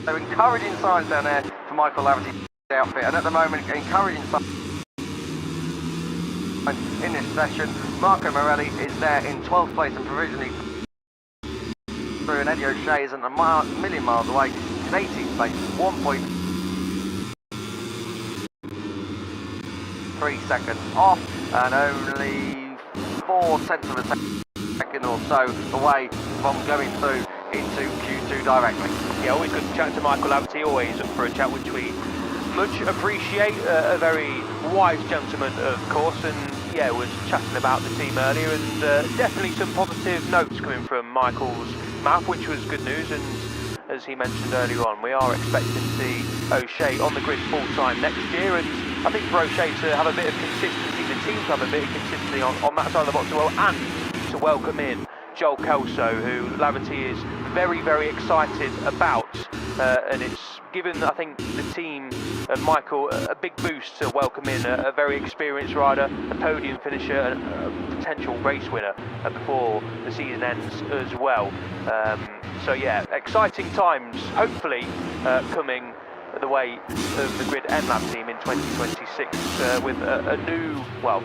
So encouraging signs down there for Michael Laverty's outfit, and at the moment encouraging signs in this session. Marco Morelli is there in 12th place and provisionally through, and Eddie O'Shea isn't a million miles away. He's 18th place, 1.3 seconds off, and only 4 tenths of a second or so away from going through into Q2 directly. Yeah, always good to chat to Michael Laverty, always up for a chat, which we much appreciate. A very wise gentleman, of course, and yeah, was chatting about the team earlier, and definitely some positive notes coming from Michael's mouth, which was good news. And as he mentioned earlier on, we are expecting to see O'Shea on the grid full time next year, and I think for O'Shea to have a bit of consistency, the team to have a bit of consistency on that side of the box as well, and to welcome in Joel Kelso, who Laverty is very, very excited about, and it's given, I think, the team and Michael a big boost to welcome in a very experienced rider, a podium finisher, and a potential race winner before the season ends as well. So yeah, exciting times, hopefully coming the way of the Grid NLab team in 2026 with a new, well,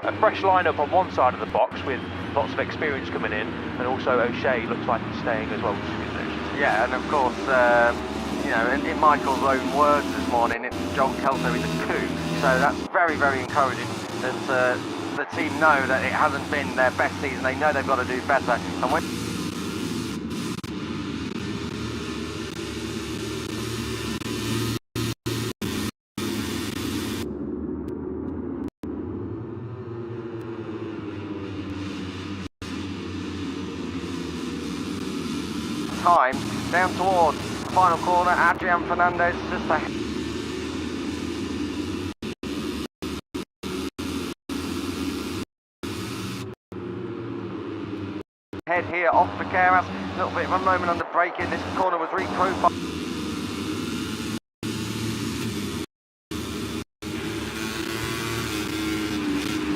a fresh lineup on one side of the box with lots of experience coming in, and also O'Shea looks like he's staying as well, which is good news. Yeah, and of course, you know, in Michael's own words this morning, Joel Kelso is a coup, so that's very, very encouraging that the team know that it hasn't been their best season. They know they've got to do better, and when time down towards the final corner, Adrian Fernandez just ahead. Head here off the Keras, a little bit of a moment on the brake in. This corner was reprofiled.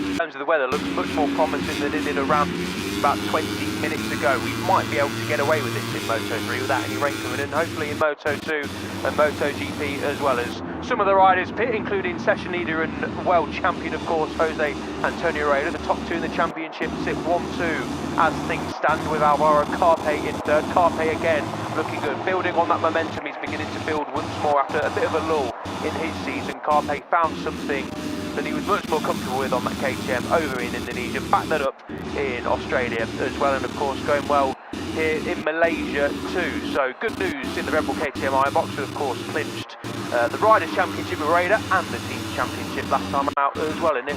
In terms of the weather, looks much more promising than it did around about 20 minutes ago. We might be able to get away with this in Moto3 without any rain coming in, hopefully in Moto2 and MotoGP as well, as some of the riders pit, including session leader and world champion, of course, Jose Antonio Reyna. The top two in the championship sit 1-2 as things stand, with Alvaro Carpe in third. Carpe again looking good, building on that momentum. He's beginning to build once more after a bit of a lull in his season. Carpe found something that he was much more comfortable with on that KTM over in Indonesia, backed that up in Australia as well, and of course going well here in Malaysia too. So good news in the Red Bull KTM Iron Box, who of course clinched the Riders' Championship with Raider and the Team Championship last time out as well. And if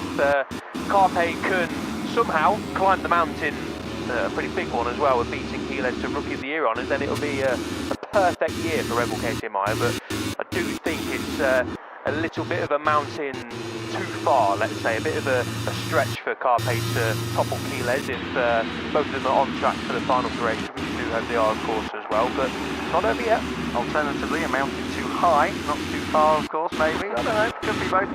Carpe can somehow climb the mountain, a pretty big one as well, with beating Keyless to Rookie of the Year honours, then it'll be a perfect year for Red Bull KTM Iron. But I do think it's a little bit of a mountain too far, let's say, a bit of a stretch for Carpe to topple Keyless if both of them are on track for the final race, which we do hope they are, of course, as well, but not over yet. Alternatively, a mountain too high, not too far, of course, maybe. I don't know, could be both.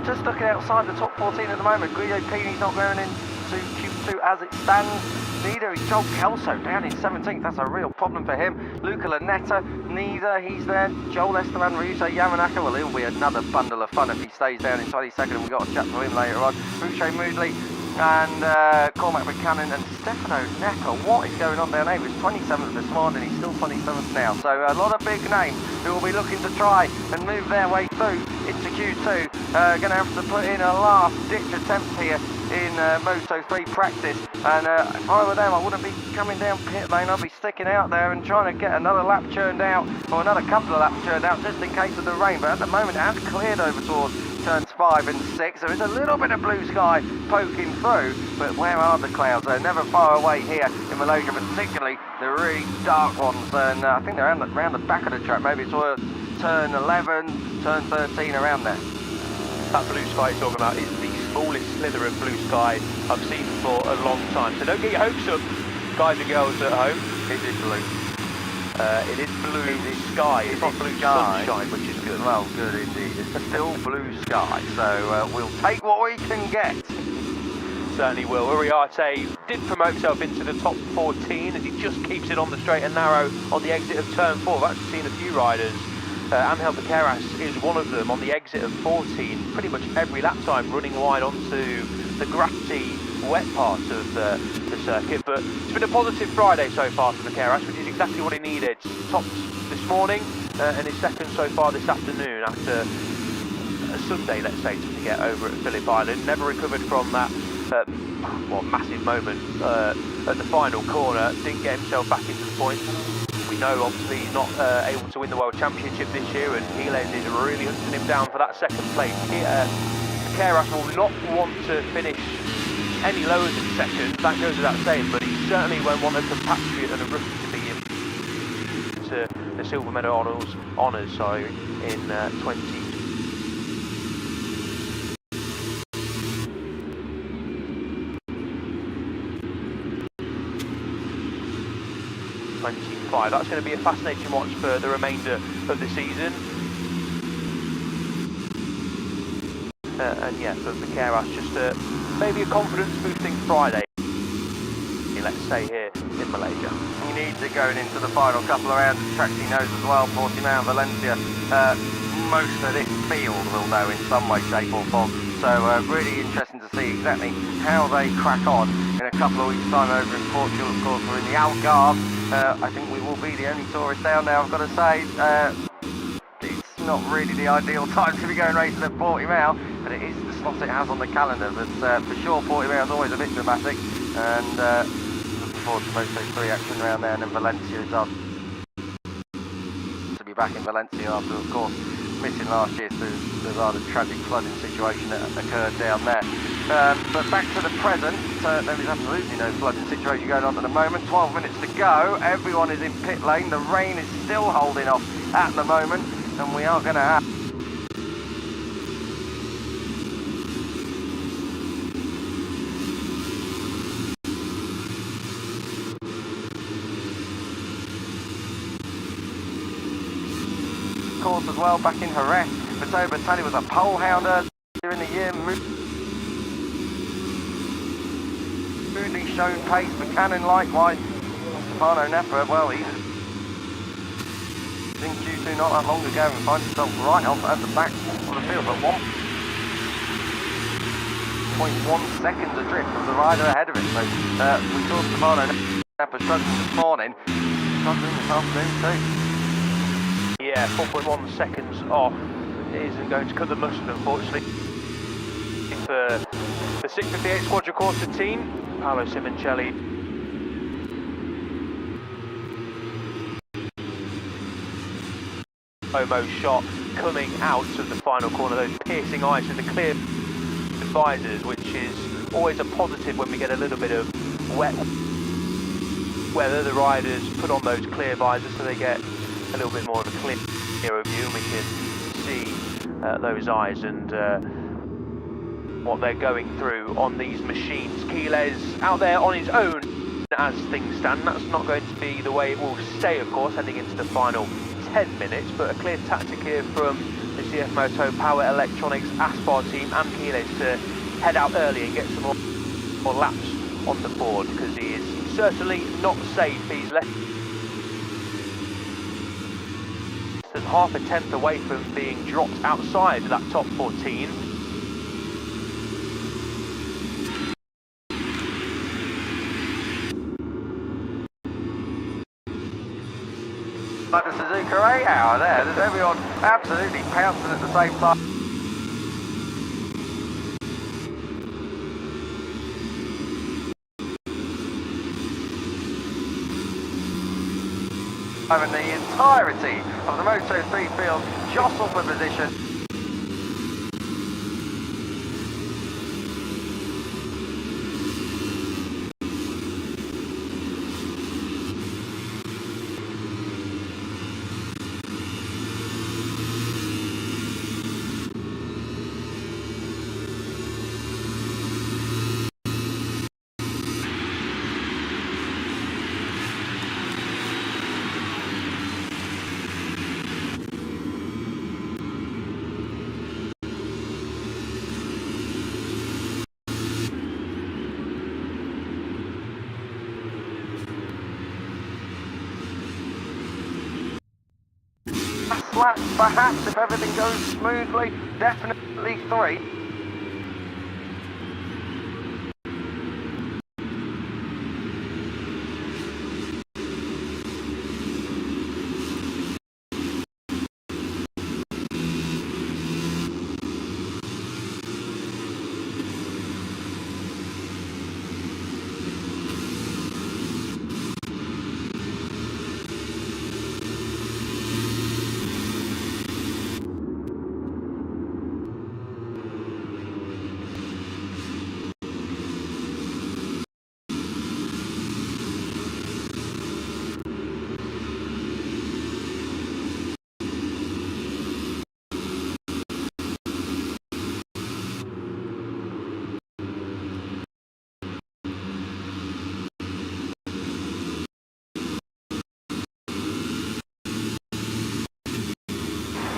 Just looking outside the top 14 at the moment, Guido Pini's not going into Q2 as it stands. Neither is Joel Kelso down in 17th. That's a real problem for him. Luca Lanetta, neither. He's there. Joel Esteban, Ryusuke Yamanaka. Well, he'll be another bundle of fun if he stays down in 22nd, and we've got a chat to him later on. Ruche Moodley and Cormac Buchanan and Stefano Necker. What is going on down there? He was 27th this morning. He's still 27th now. So a lot of big names who will be looking to try and move their way through into Q2. Going to have to put in a last-ditch attempt here in Moto3 Practice, and if I were them, I wouldn't be coming down pit lane. I'd be sticking out there and trying to get another lap churned out, or another couple of laps churned out, just in case of the rain. But at the moment it has cleared over towards turns 5 and 6. There is a little bit of blue sky poking through, but where are the clouds? They're never far away here in Malaysia, particularly the really dark ones, and I think they're around the back of the track, maybe towards turn 11, turn 13, around there. That blue sky you're talking about is the smallest slither of blue sky I've seen for a long time. So don't get your hopes up, guys and girls at home. It is blue. It is blue sky. It's not blue sunshine, which is good. Well, good indeed. It's still blue sky, so we'll take what we can get. Certainly will. Uriarte did promote himself into the top 14 as he just keeps it on the straight and narrow on the exit of turn 4. I've actually seen a few riders. Angel Piqueras is one of them on the exit of 14, pretty much every lap time running wide onto the grassy, wet part of the circuit. But it's been a positive Friday so far for Piqueras, which is exactly what he needed. Topped this morning and his second so far this afternoon after a Sunday, let's say, to get over at Phillip Island. Never recovered from that massive moment at the final corner. Didn't get himself back into the points. We know obviously he's not able to win the World Championship this year, and Quiles is really hunting him down for that second place. Piqueras will not want to finish any lower than second, that goes without saying, but he certainly won't want a compatriot and a rookie to be into the silver medal honours in 2025. That's going to be a fascinating watch for the remainder of the season. And yeah, for Piqueras, just maybe a confidence-boosting Friday, let's say, here in Malaysia. He needs it going into the final couple of rounds. The tracks he knows as well, Portimao, Valencia. Most of this field will know in some way, shape or form. So really interesting to see exactly how they crack on in a couple of weeks' time over in Portugal. Of course, we're in the Algarve. I think we will be the only tourists down there, I've got to say. It's not really the ideal time to be going racing at Portimao, but it is the slot it has on the calendar. But for sure, Portimao is always a bit dramatic, and looking forward to Moto3 action around there. And then Valencia is up to be back in Valencia after, of course, missing last year through the rather tragic flooding situation that occurred down there. But back to the present, there is absolutely no flooding situation going on at the moment. 12 minutes to go, everyone is in pit lane, the rain is still holding off at the moment, and we are going to have course as well back in Jerez. Matteo Bertelli was a pole hounder during the year. Smoothly shown pace. Buchanan likewise. Stefano Nepper, well, he was in Q2 not that long ago and finds himself right off at the back of the field, but 1.1 seconds adrift of the rider ahead of him. So we saw Stefano Nepper struggling this morning, struggling this afternoon too. Yeah, 4.1 seconds off isn't going to cut the mustard, unfortunately. For the 658 Quadricorsa team, Paolo Simoncelli. Omo shot coming out of the final corner, those piercing eyes and the clear visors, which is always a positive when we get a little bit of wet weather. The riders put on those clear visors so they get a little bit more of a clearer view, and we can see those eyes and what they're going through on these machines. Quiles out there on his own as things stand. That's not going to be the way it will stay, of course, heading into the final 10 minutes, but a clear tactic here from the CF Moto Power Electronics Aspar team and Quiles to head out early and get some more laps on the board, because he is certainly not safe. He's less than half a tenth away from being dropped outside that top 14. Like the Suzuka 8 hour there, there's everyone absolutely pouncing at the same time. And the entirety of the Moto3 field jostle for position. laps, perhaps, if everything goes smoothly. Definitely 3.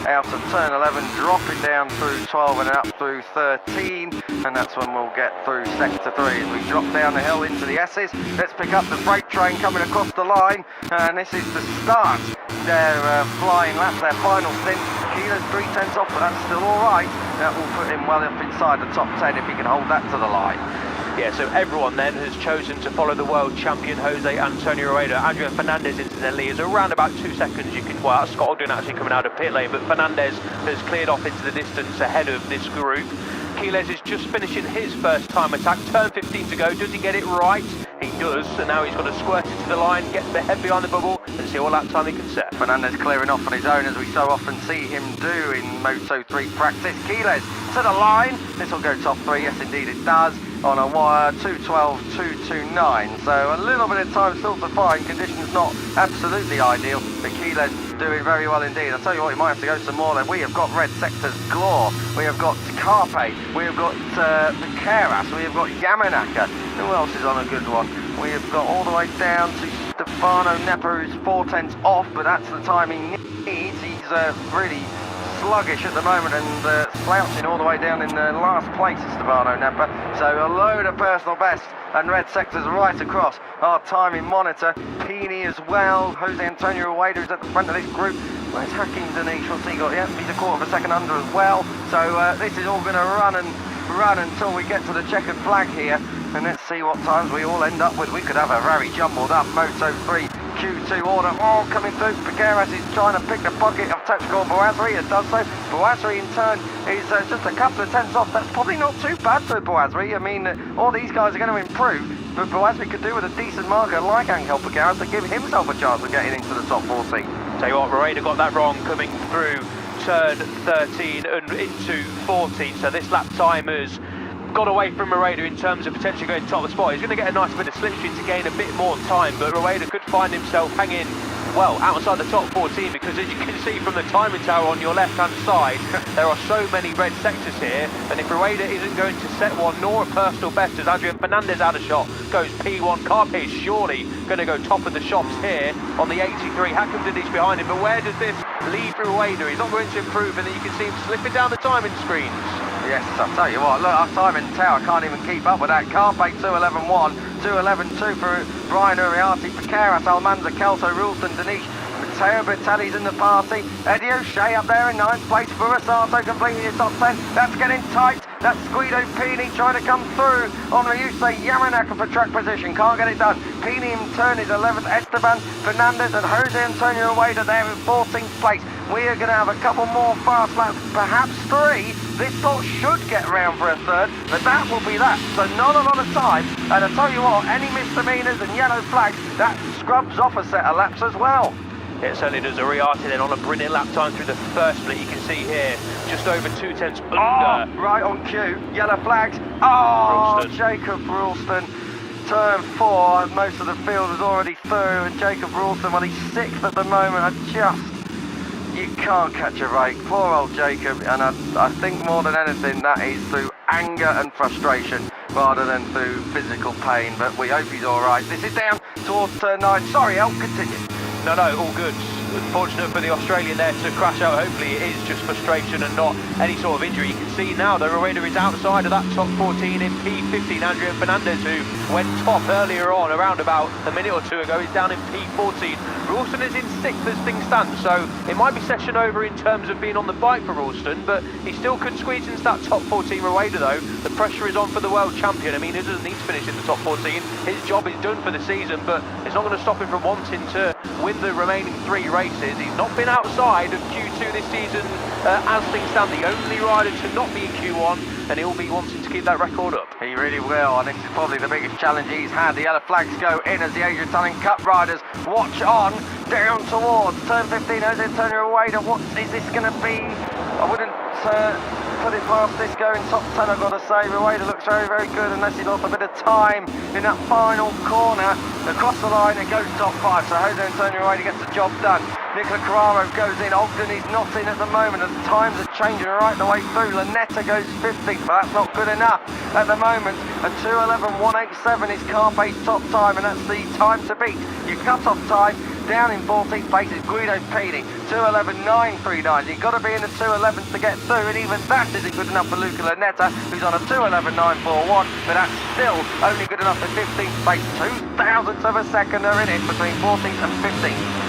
Out of turn 11, dropping down through 12 and up through 13, and that's when we'll get through sector 3. As we drop down the hill into the S's, let's pick up the freight train coming across the line, and this is the start. Their flying laps, their final stint. Kilo's 3/10 off, but that's still alright. That will put him well up inside the top 10 if he can hold that to the line. Yeah, so everyone then has chosen to follow the world champion Jose Antonio Rueda. Adrian Fernandez, incidentally, is around about 2 seconds. You can, well, Scott Ogden actually coming out of pit lane, but Fernandez has cleared off into the distance ahead of this group. Quiles is just finishing his first time attack. Turn 15 to go. Does he get it right? He does, so now he's got to squirt it to the line, get the head behind the bubble, and see what lap time he can set. Fernandez clearing off on his own, as we so often see him do in Moto3 practice. Quiles to the line. This will go top 3. Yes, indeed it does. On a wire 2:12.229, so a little bit of time still to find. Conditions not absolutely ideal, but Quiles doing very well indeed. I'll tell you what, we might have to go some more then. We have got red sectors galore. We have got Carpe, we have got Piqueras, we have got Yamanaka. Who else is on a good one? We have got all the way down to Stefano Nepper, who's 4/10 off, but that's the time he needs. He's really sluggish at the moment and slouching all the way down in the last place is Stefano Nepper. So a load of personal best and red sectors right across our timing monitor. Pini as well. Jose Antonio Rueda is at the front of this group. Where's Hakim Danish? What's he got? Yeah, he's a quarter of a second under as well. So this is all going to run until we get to the checkered flag here. And let's see what times we all end up with. We could have a very jumbled up Moto3 Q2 order all coming through. Piqueras is trying to pick the pocket of Tachkor Bouazri. It does so. Bouazri in turn is just a couple of tenths off. That's probably not too bad for Bouazri. I mean, all these guys are going to improve, but Bouazri could do with a decent marker like Angel Piqueras to give himself a chance of getting into the top 14. Tell you what, Rueda got that wrong coming through turn 13 and into 14, so this lap time has got away from Rueda in terms of potentially going top of the spot. He's going to get a nice bit of slipstream to gain a bit more time, but Rueda could find himself hanging, well, outside the top 14, because as you can see from the timing tower on your left-hand side, there are so many red sectors here, and if Rueda isn't going to set one, nor a personal best, as Adrian Fernandez out of shot, goes P1, Carpe is surely going to go top of the shops here on the 83. Hakim Danish behind him, but where does this leave Rueda? He's not going to improve, and then you can see him slipping down the timing screens. Yes, I'll tell you what, look, our timing tower can't even keep up with that. Carpe 2:11.1, 2:11.2 for Brian Uriarte, Piqueras, Almanza, Kelso, Rulston, Danish, Matteo Bertelli's in the party, Eddie O'Shea up there in 9th place, Burasato completing his top 10, that's getting tight, that's Guido Pini trying to come through on Ryusei Yamanaka for track position, can't get it done. Pini in turn is 11th, Esteban Fernandez and Jose Antonio Rueda there in 14th place. We are going to have a couple more fast laps, perhaps 3. This lot should get round for a third, but that will be that. So not a lot of time, and I tell you what, any misdemeanors and yellow flags, that scrubs off a set of laps as well. It certainly does. Uriarte then on a brilliant lap time through the first split. You can see here, just over 2 tenths under. Oh, right on cue, yellow flags. Oh, Ralston. Jacob Ralston. Turn 4, most of the field is already through, and Jacob Ralston, well, he's 6th at the moment. You can't catch a break. Poor old Jacob, and I think more than anything that is through anger and frustration rather than through physical pain, but we hope he's alright. This is down towards turn 9. Sorry, El, continue. No, all good. unfortunate for the Australian there to crash out. Hopefully it is just frustration and not any sort of injury. You can see now the Rueda is outside of that top 14 in P15. Adrian Fernandez, who went top earlier on, around about a minute or two ago, is down in P14. Ralston is in 6th as things stand, so it might be session over in terms of being on the bike for Ralston, but he still could squeeze into that top 14. Rueda though, the pressure is on for the world champion. I mean, he doesn't need to finish in the top 14. His job is done for the season, but it's not going to stop him from wanting to win the remaining 3 races. He's not been outside of Q2 this season as things stand. The only rider to not be in Q1, and he'll be wanting to keep that record up. He really will, and this is probably the biggest challenge he's had. The yellow flags go in as the Adrian Tunning Cup riders watch on down towards turn 15. Jose Antonio Rueda, what is this going to be? I wouldn't put it past this going top 10, I've got to say. Rueda looks very, very good, unless he lost a bit of time in that final corner. Across the line, it goes top 5, so Jose Antonio Rueda gets the job done. Nicola Carraro goes in. Ogden is not in at the moment, as times are changing right the way through. Lanetta goes 15th, but that's not good enough at the moment. And 2:11.187 is Carpe's top time, and that's the time to beat. Your cut-off time down in 14th place is Guido Pini, 2:11.939. You've got to be in the 2:11s to get through, and even that isn't good enough for Luca Lanetta, who's on a 2:11.941, but that's still only good enough for 15th place. 0.02 of a second are in it between 14th and 15th.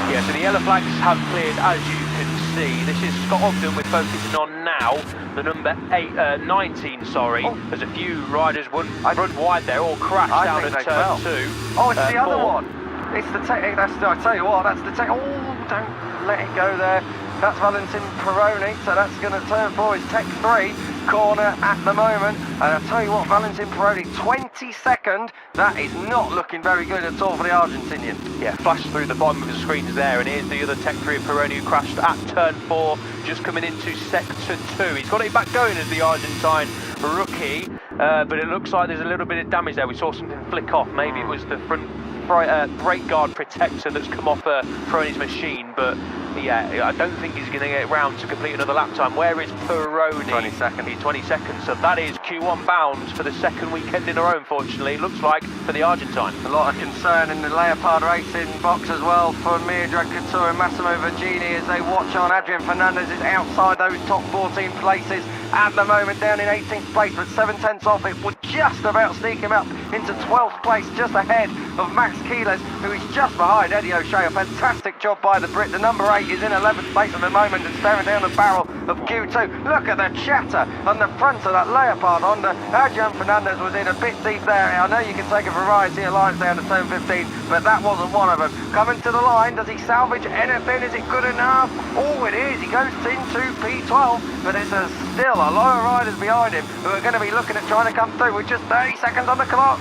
Yeah, so the yellow flags have cleared, as you can see. This is Scott Ogden we're focusing on now, the number 19, sorry. Oh. There's a few riders run wide there, or crash down at turn 2. Oh, it's the other 4. one. It's the tech. I tell you what, that's the tech. Oh, don't let it go there. That's Valentin Peroni, so that's going to turn 4 is Tech 3 corner at the moment. And I tell you what, Valentin Peroni, 22nd. That is not looking very good at all for the Argentinian. Yeah, flashed through the bottom of the screens there, and here's the other Tech 3 Peroni who crashed at turn 4, just coming into sector 2. He's got it back going as the Argentine rookie, but it looks like there's a little bit of damage there. We saw something flick off. Maybe it was the front brake guard protector that's come off Peroni's machine, but yeah, I don't think he's going to get round to complete another lap time. Where is Peroni? 22nd. He's 22nd, so that is Q1 bound for the second weekend in a row, unfortunately, it looks like, for the Argentine. A lot of concern in the Leopard racing box as well for Mia Couture and Massimo Virgini as they watch on. Adrian Fernandez is outside those top 14 places at the moment, down in 18th place, but 7/10 off it would just about sneak him up into 12th place, just ahead of Max Keyless, who is just behind Eddie O'Shea. A fantastic job by the Brit. The number 8 is in 11th place at the moment and staring down the barrel of Q2. Look at the chatter on the front of that Leopard Honda. Adrian Fernandez was in a bit deep there. I know you can take a variety of lines down to turn 15, but that wasn't one of them. Coming to the line, does he salvage anything? Is it good enough? Oh, it is. He goes into P12, but there's still a lot of riders behind him who are going to be looking at trying to come through with just 30 seconds on the clock.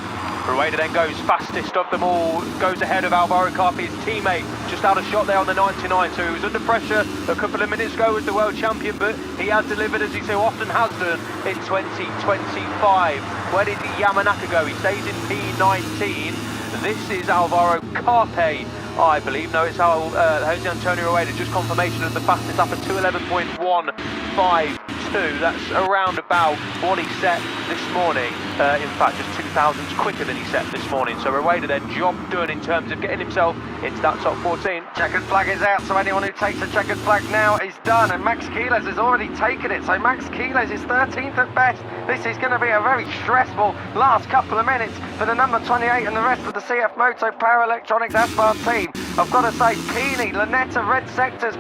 Rueda then goes fastest of them all, goes ahead of Alvaro Carpi, his teammate, just out of shot there on the 99, so he was under pressure a couple of minutes ago as the world champion, but he has delivered, as he so often has done, in 2025. Where did Yamanaka go? He stays in P19. This is Alvaro Carpi, I believe. No, it's Jose Antonio Rueda, just confirmation of the fastest lap at 2:11.152. That's around about what he set this morning. In fact, just 2,000s quicker than he set this morning. So Rueda then, job done in terms of getting himself into that top 14. Checkered flag is out, so anyone who takes a checkered flag now is done. And Max Keyless has already taken it, so Max Keyless is 13th at best. This is going to be a very stressful last couple of minutes for the number 28 and the rest of the CF Moto Power Electronics Asphalt team. I've got to say, Pini, Lanetta, red sectors.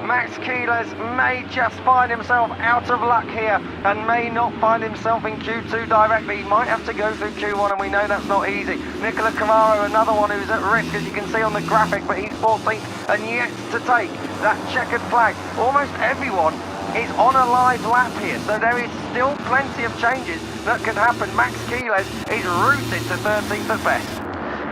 Max Keyless may just find himself out of luck here and may not find himself in Q2 directly. He might have to go through Q1, and we know that's not easy. Nicola Carraro, another one who's at risk, as you can see on the graphic, but he's 14th and yet to take that checkered flag. Almost everyone is on a live lap here, so there is still plenty of changes that can happen. Max Keyless is rooted to 13th at best.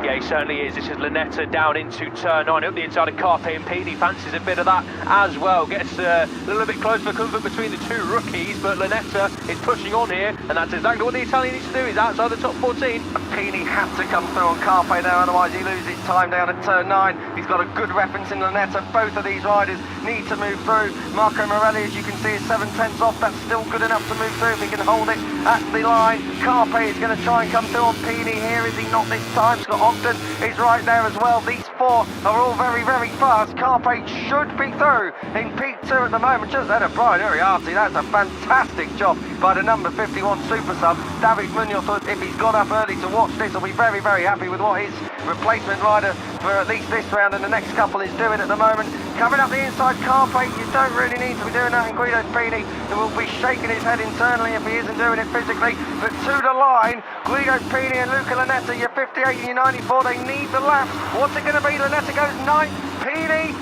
Yeah, he certainly is. This is Lanetta down into turn 9, up the inside of Carpe, and Pini fancies a bit of that as well. Gets a little bit close for comfort between the two rookies, but Lanetta is pushing on here, and that's exactly what the Italian needs to do. He's outside the top 14. Pini had to come through on Carpe there, otherwise he loses time down at turn 9. He's got a good reference in Lanetta. Both of these riders need to move through. Marco Morelli, as you can see, is 7/10 off. That's still good enough to move through if he can hold it at the line. Carpe is going to try and come through on Pini here, is he not this time? Scott Ogden is right there as well. These four are all very, very fast. Carpe should be through in P2 at the moment. Just ahead of Brian Uriarte. That's a fantastic job by the number 51 Super Sub. David Munoz, if he's got up early to watch this, will be very, very happy with what his replacement rider for at least this round and the next couple is doing at the moment. Coming up the inside, Carpe, you don't really need to be doing that, and Guido Pini, who will be shaking his head internally if he isn't doing it physically. But to the line, Guido Pini and Luca Lanetta, your 58 and your 94, they need the laps. What's it going to be? Lanetta goes 9th, Pini,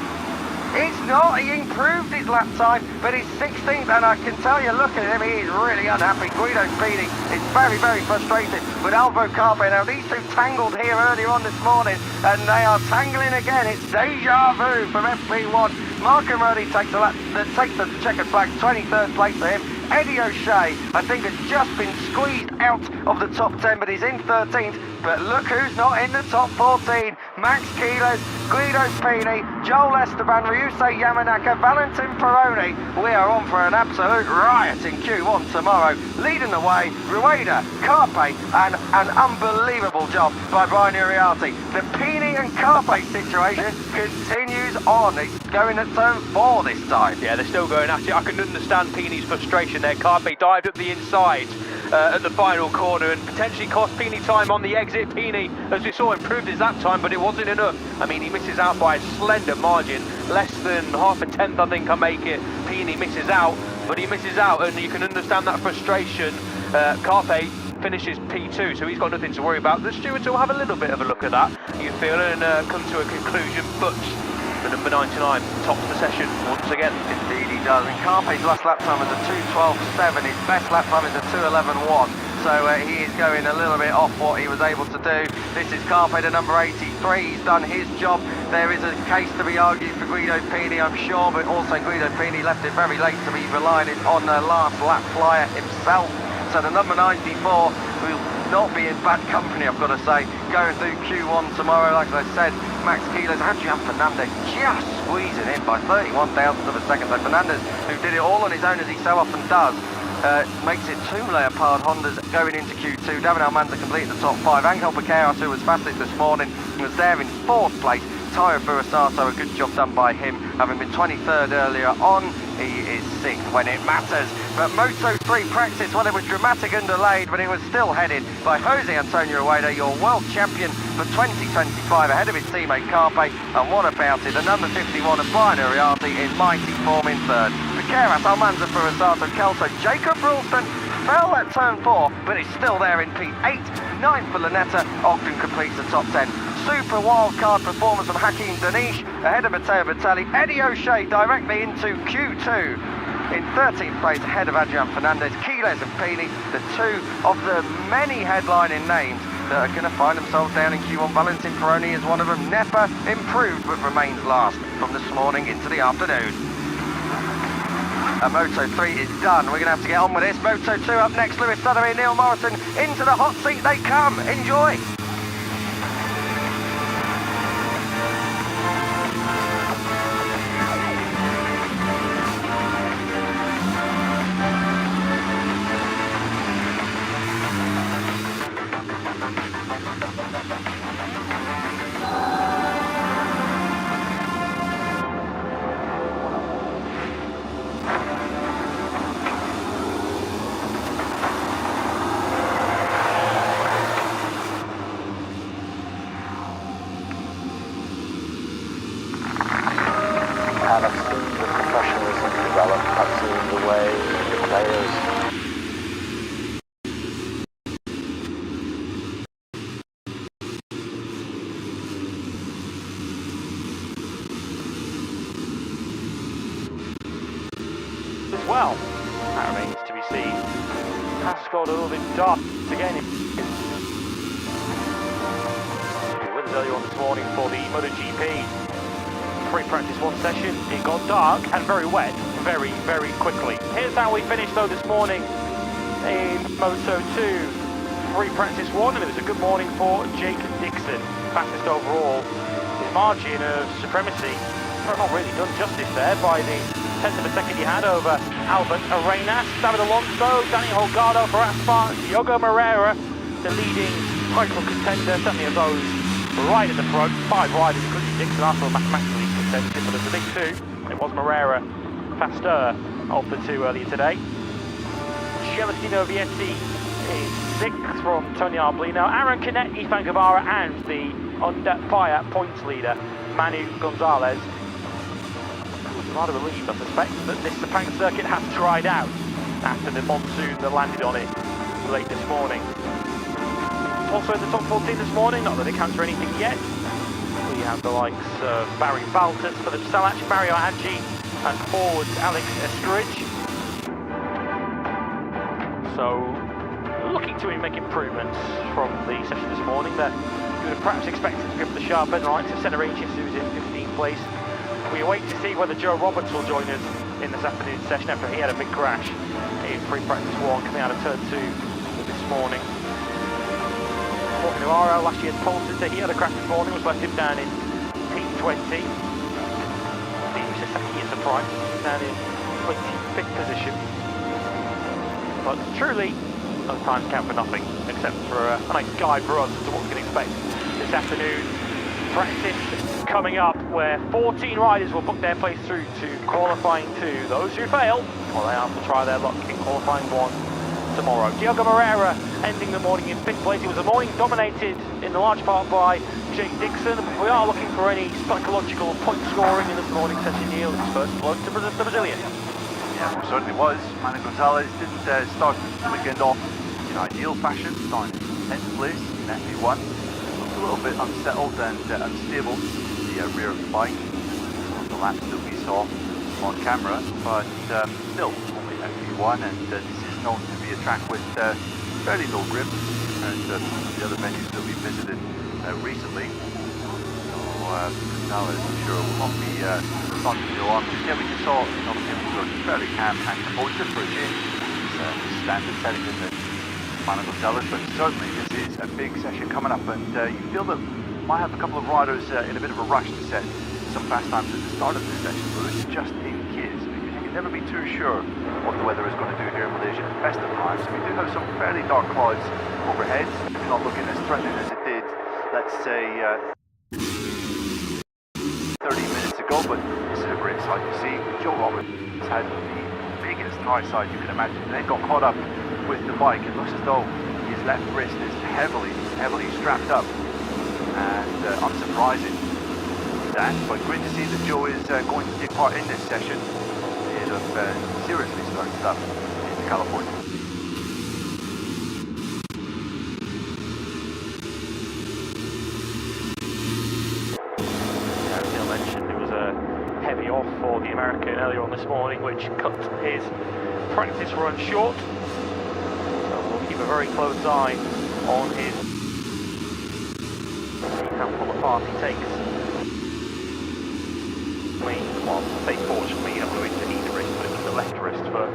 it's not, he improved his lap time, but he's 16th, and I can tell you, look at him, he is really unhappy. Guido Pini is very, very frustrated with Alvaro Carpe. Now, these two tangled here earlier on this morning, and they are tangling again. It's deja vu from FP1. Marco Murray takes the checkered flag, 23rd place for him. Eddie O'Shea, I think, has just been squeezed out of the top 10, but he's in 13th. But look who's not in the top 14. Max Keyless, Guido Pini, Joel Esteban, Ryusei Yamanaka, Valentin Peroni. We are on for an absolute riot in Q1 tomorrow. Leading the way, Rueda, Carpe, and an unbelievable job by Brian Uriarte. The Pini and Carpe situation continues on. It's going at turn 4 this time. Yeah, they're still going at it. I can understand Pini's frustration there. Carpe dived up the inside at the final corner and potentially cost Pini time on the exit. Pini, as we saw, improved his lap time, but it wasn't enough. I mean, he misses out by a slender margin, less than half a tenth, I think I make it. Pini misses out, but he misses out, and you can understand that frustration. Carpe finishes P2, so he's got nothing to worry about. The stewards will have a little bit of a look at that, you feel, and come to a conclusion, but the number 99 tops the session once again. Indeed he does, and Carpe's last lap time was a 2:12.7, his best lap time is a 2:11.1, so he is going a little bit off what he was able to do. This is Carpe, the number 83, he's done his job. There is a case to be argued for Guido Pini, I'm sure, but also Guido Pini left it very late to be relying on the last lap flyer himself. So the number 94 will not be in bad company, I've got to say, going through Q1 tomorrow. Like I said, Max Keyless, Adrian Fernandez just squeezing in by 31 thousandths of a second. So Fernandez, who did it all on his own as he so often does, makes it 2 Leopard Hondas going into Q2. David Almanza completed the top 5. Angel Piqueras, who was fastest this morning, was there in 4th place. Tayo Furusato, a good job done by him, having been 23rd earlier on. He is 6th when it matters. But Moto3 Practice, well, it was dramatic and delayed, but it was still headed by Jose Antonio Rueda, your world champion for 2025, ahead of his teammate Carpe. And what about it? The number 51 of Brian Uriarte in mighty form in 3rd. Piqueras, Almanza Furusato, Kelso, Jacob Ralston fell at turn 4, but is still there in P8. 9th for Lanetta. Ogden completes the top 10. Super wildcard performance from Hakim Danish ahead of Matteo Vitali. Eddie O'Shea directly into Q2 in 13th place ahead of Adrian Fernandez. Keyless and Pini, the two of the many headlining names that are going to find themselves down in Q1. Valentin Peroni is one of them. Nepa improved but remains last from this morning into the afternoon. Moto3 is done. We're going to have to get on with this. Moto2 up next. Lewis Sothery, Neil Morrison into the hot seat they come. Enjoy. And I've seen the professionalism develop. I've seen the way the players as well. That remains to be seen. Has got a little bit dark again. With us earlier on this morning for the MotoGP Practice 1 session. It got dark and very wet very, very quickly. Here's how we finished though this morning in Moto2 Practice 1, and it was a good morning for Jake Dixon. Fastest overall. His margin of supremacy, not really done justice there by the 10th of a second he had over Albert Arenas, David Alonso, Daniel Holgado for Aspar, Diogo Moreira, the leading title contender, certainly of those right at the front. 5 riders, including Dixon, are still mathematically contention, but there's the big 2. It was Moreira faster of the 2 earlier today. Celestino Vietti is 6th from Tony Arbolino. Aaron Canet, Ethan Guevara, and the under fire points leader, Manu Gonzalez. Rather relieved, I suspect, that this Sepang circuit has dried out after the monsoon that landed on it late this morning. Also in the top 14 this morning, not that it counts for anything yet, we have the likes of Barry Baltus, Philip Salac, Mario Hadji, and forward Alex Estridge. So, looking to make improvements from the session this morning. That you would have perhaps expected to go for the sharp end lights of Senarinchis, who's in 15th place. We await to see whether Joe Roberts will join us in this afternoon's session after he had a big crash in Prix Practice 1 coming out of turn 2 this morning. Morgan last year's pole sitter, he had a crash this morning, was left him down in P20. The Sasaki is the prime, down in 25th position. But truly, no time count for nothing, except for a nice guide for us as to what we can expect this afternoon. Practice coming up, where 14 riders will book their place through to qualifying 2. Those who fail, well, they have to try their luck in qualifying 1 tomorrow. Diogo Moreira ending the morning in 5th place. It was a morning dominated in the large part by Jake Dixon. We are looking for any psychological point scoring in this morning session. Neil, his first blow to the Brazilian. Yeah, well, certainly was. Manu Gonzalez didn't start the weekend off in ideal fashion, starting in 10th place in FP1. Looked a little bit unsettled and unstable in the rear of the bike on the laps that we saw on camera, but still only FP1, and this is known to be a track with fairly low grip compared to the other venues that we visited recently. So Gonzalez, I'm sure, will not be not to go on. Yeah, we just saw obviously a fairly calm and composed for a change. It's standard setting, isn't it, Manu Gonzalez? But certainly this is a big session coming up, and you feel that might have a couple of riders in a bit of a rush to set some fast times at the start of this session, but it's just in case, because you can never be too sure what the weather is going to do here in Malaysia at the best of times. We do have some fairly dark clouds overhead. It's not looking as threatening as it did, let's say, 30 minutes ago, but this is a great sight to see. Joe Roberts has had the biggest high side you can imagine, and then got caught up with the bike. It looks as though his left wrist is heavily strapped up, and unsurprising that, but great to see that Joe is going to take part in this session ahead of seriously starting stuff in California. For the American earlier on this morning, which cut his practice run short. So we'll keep a very close eye on his, see how full apart he takes. Well, say fortunately, he had to hit the wrist, but it was the left wrist for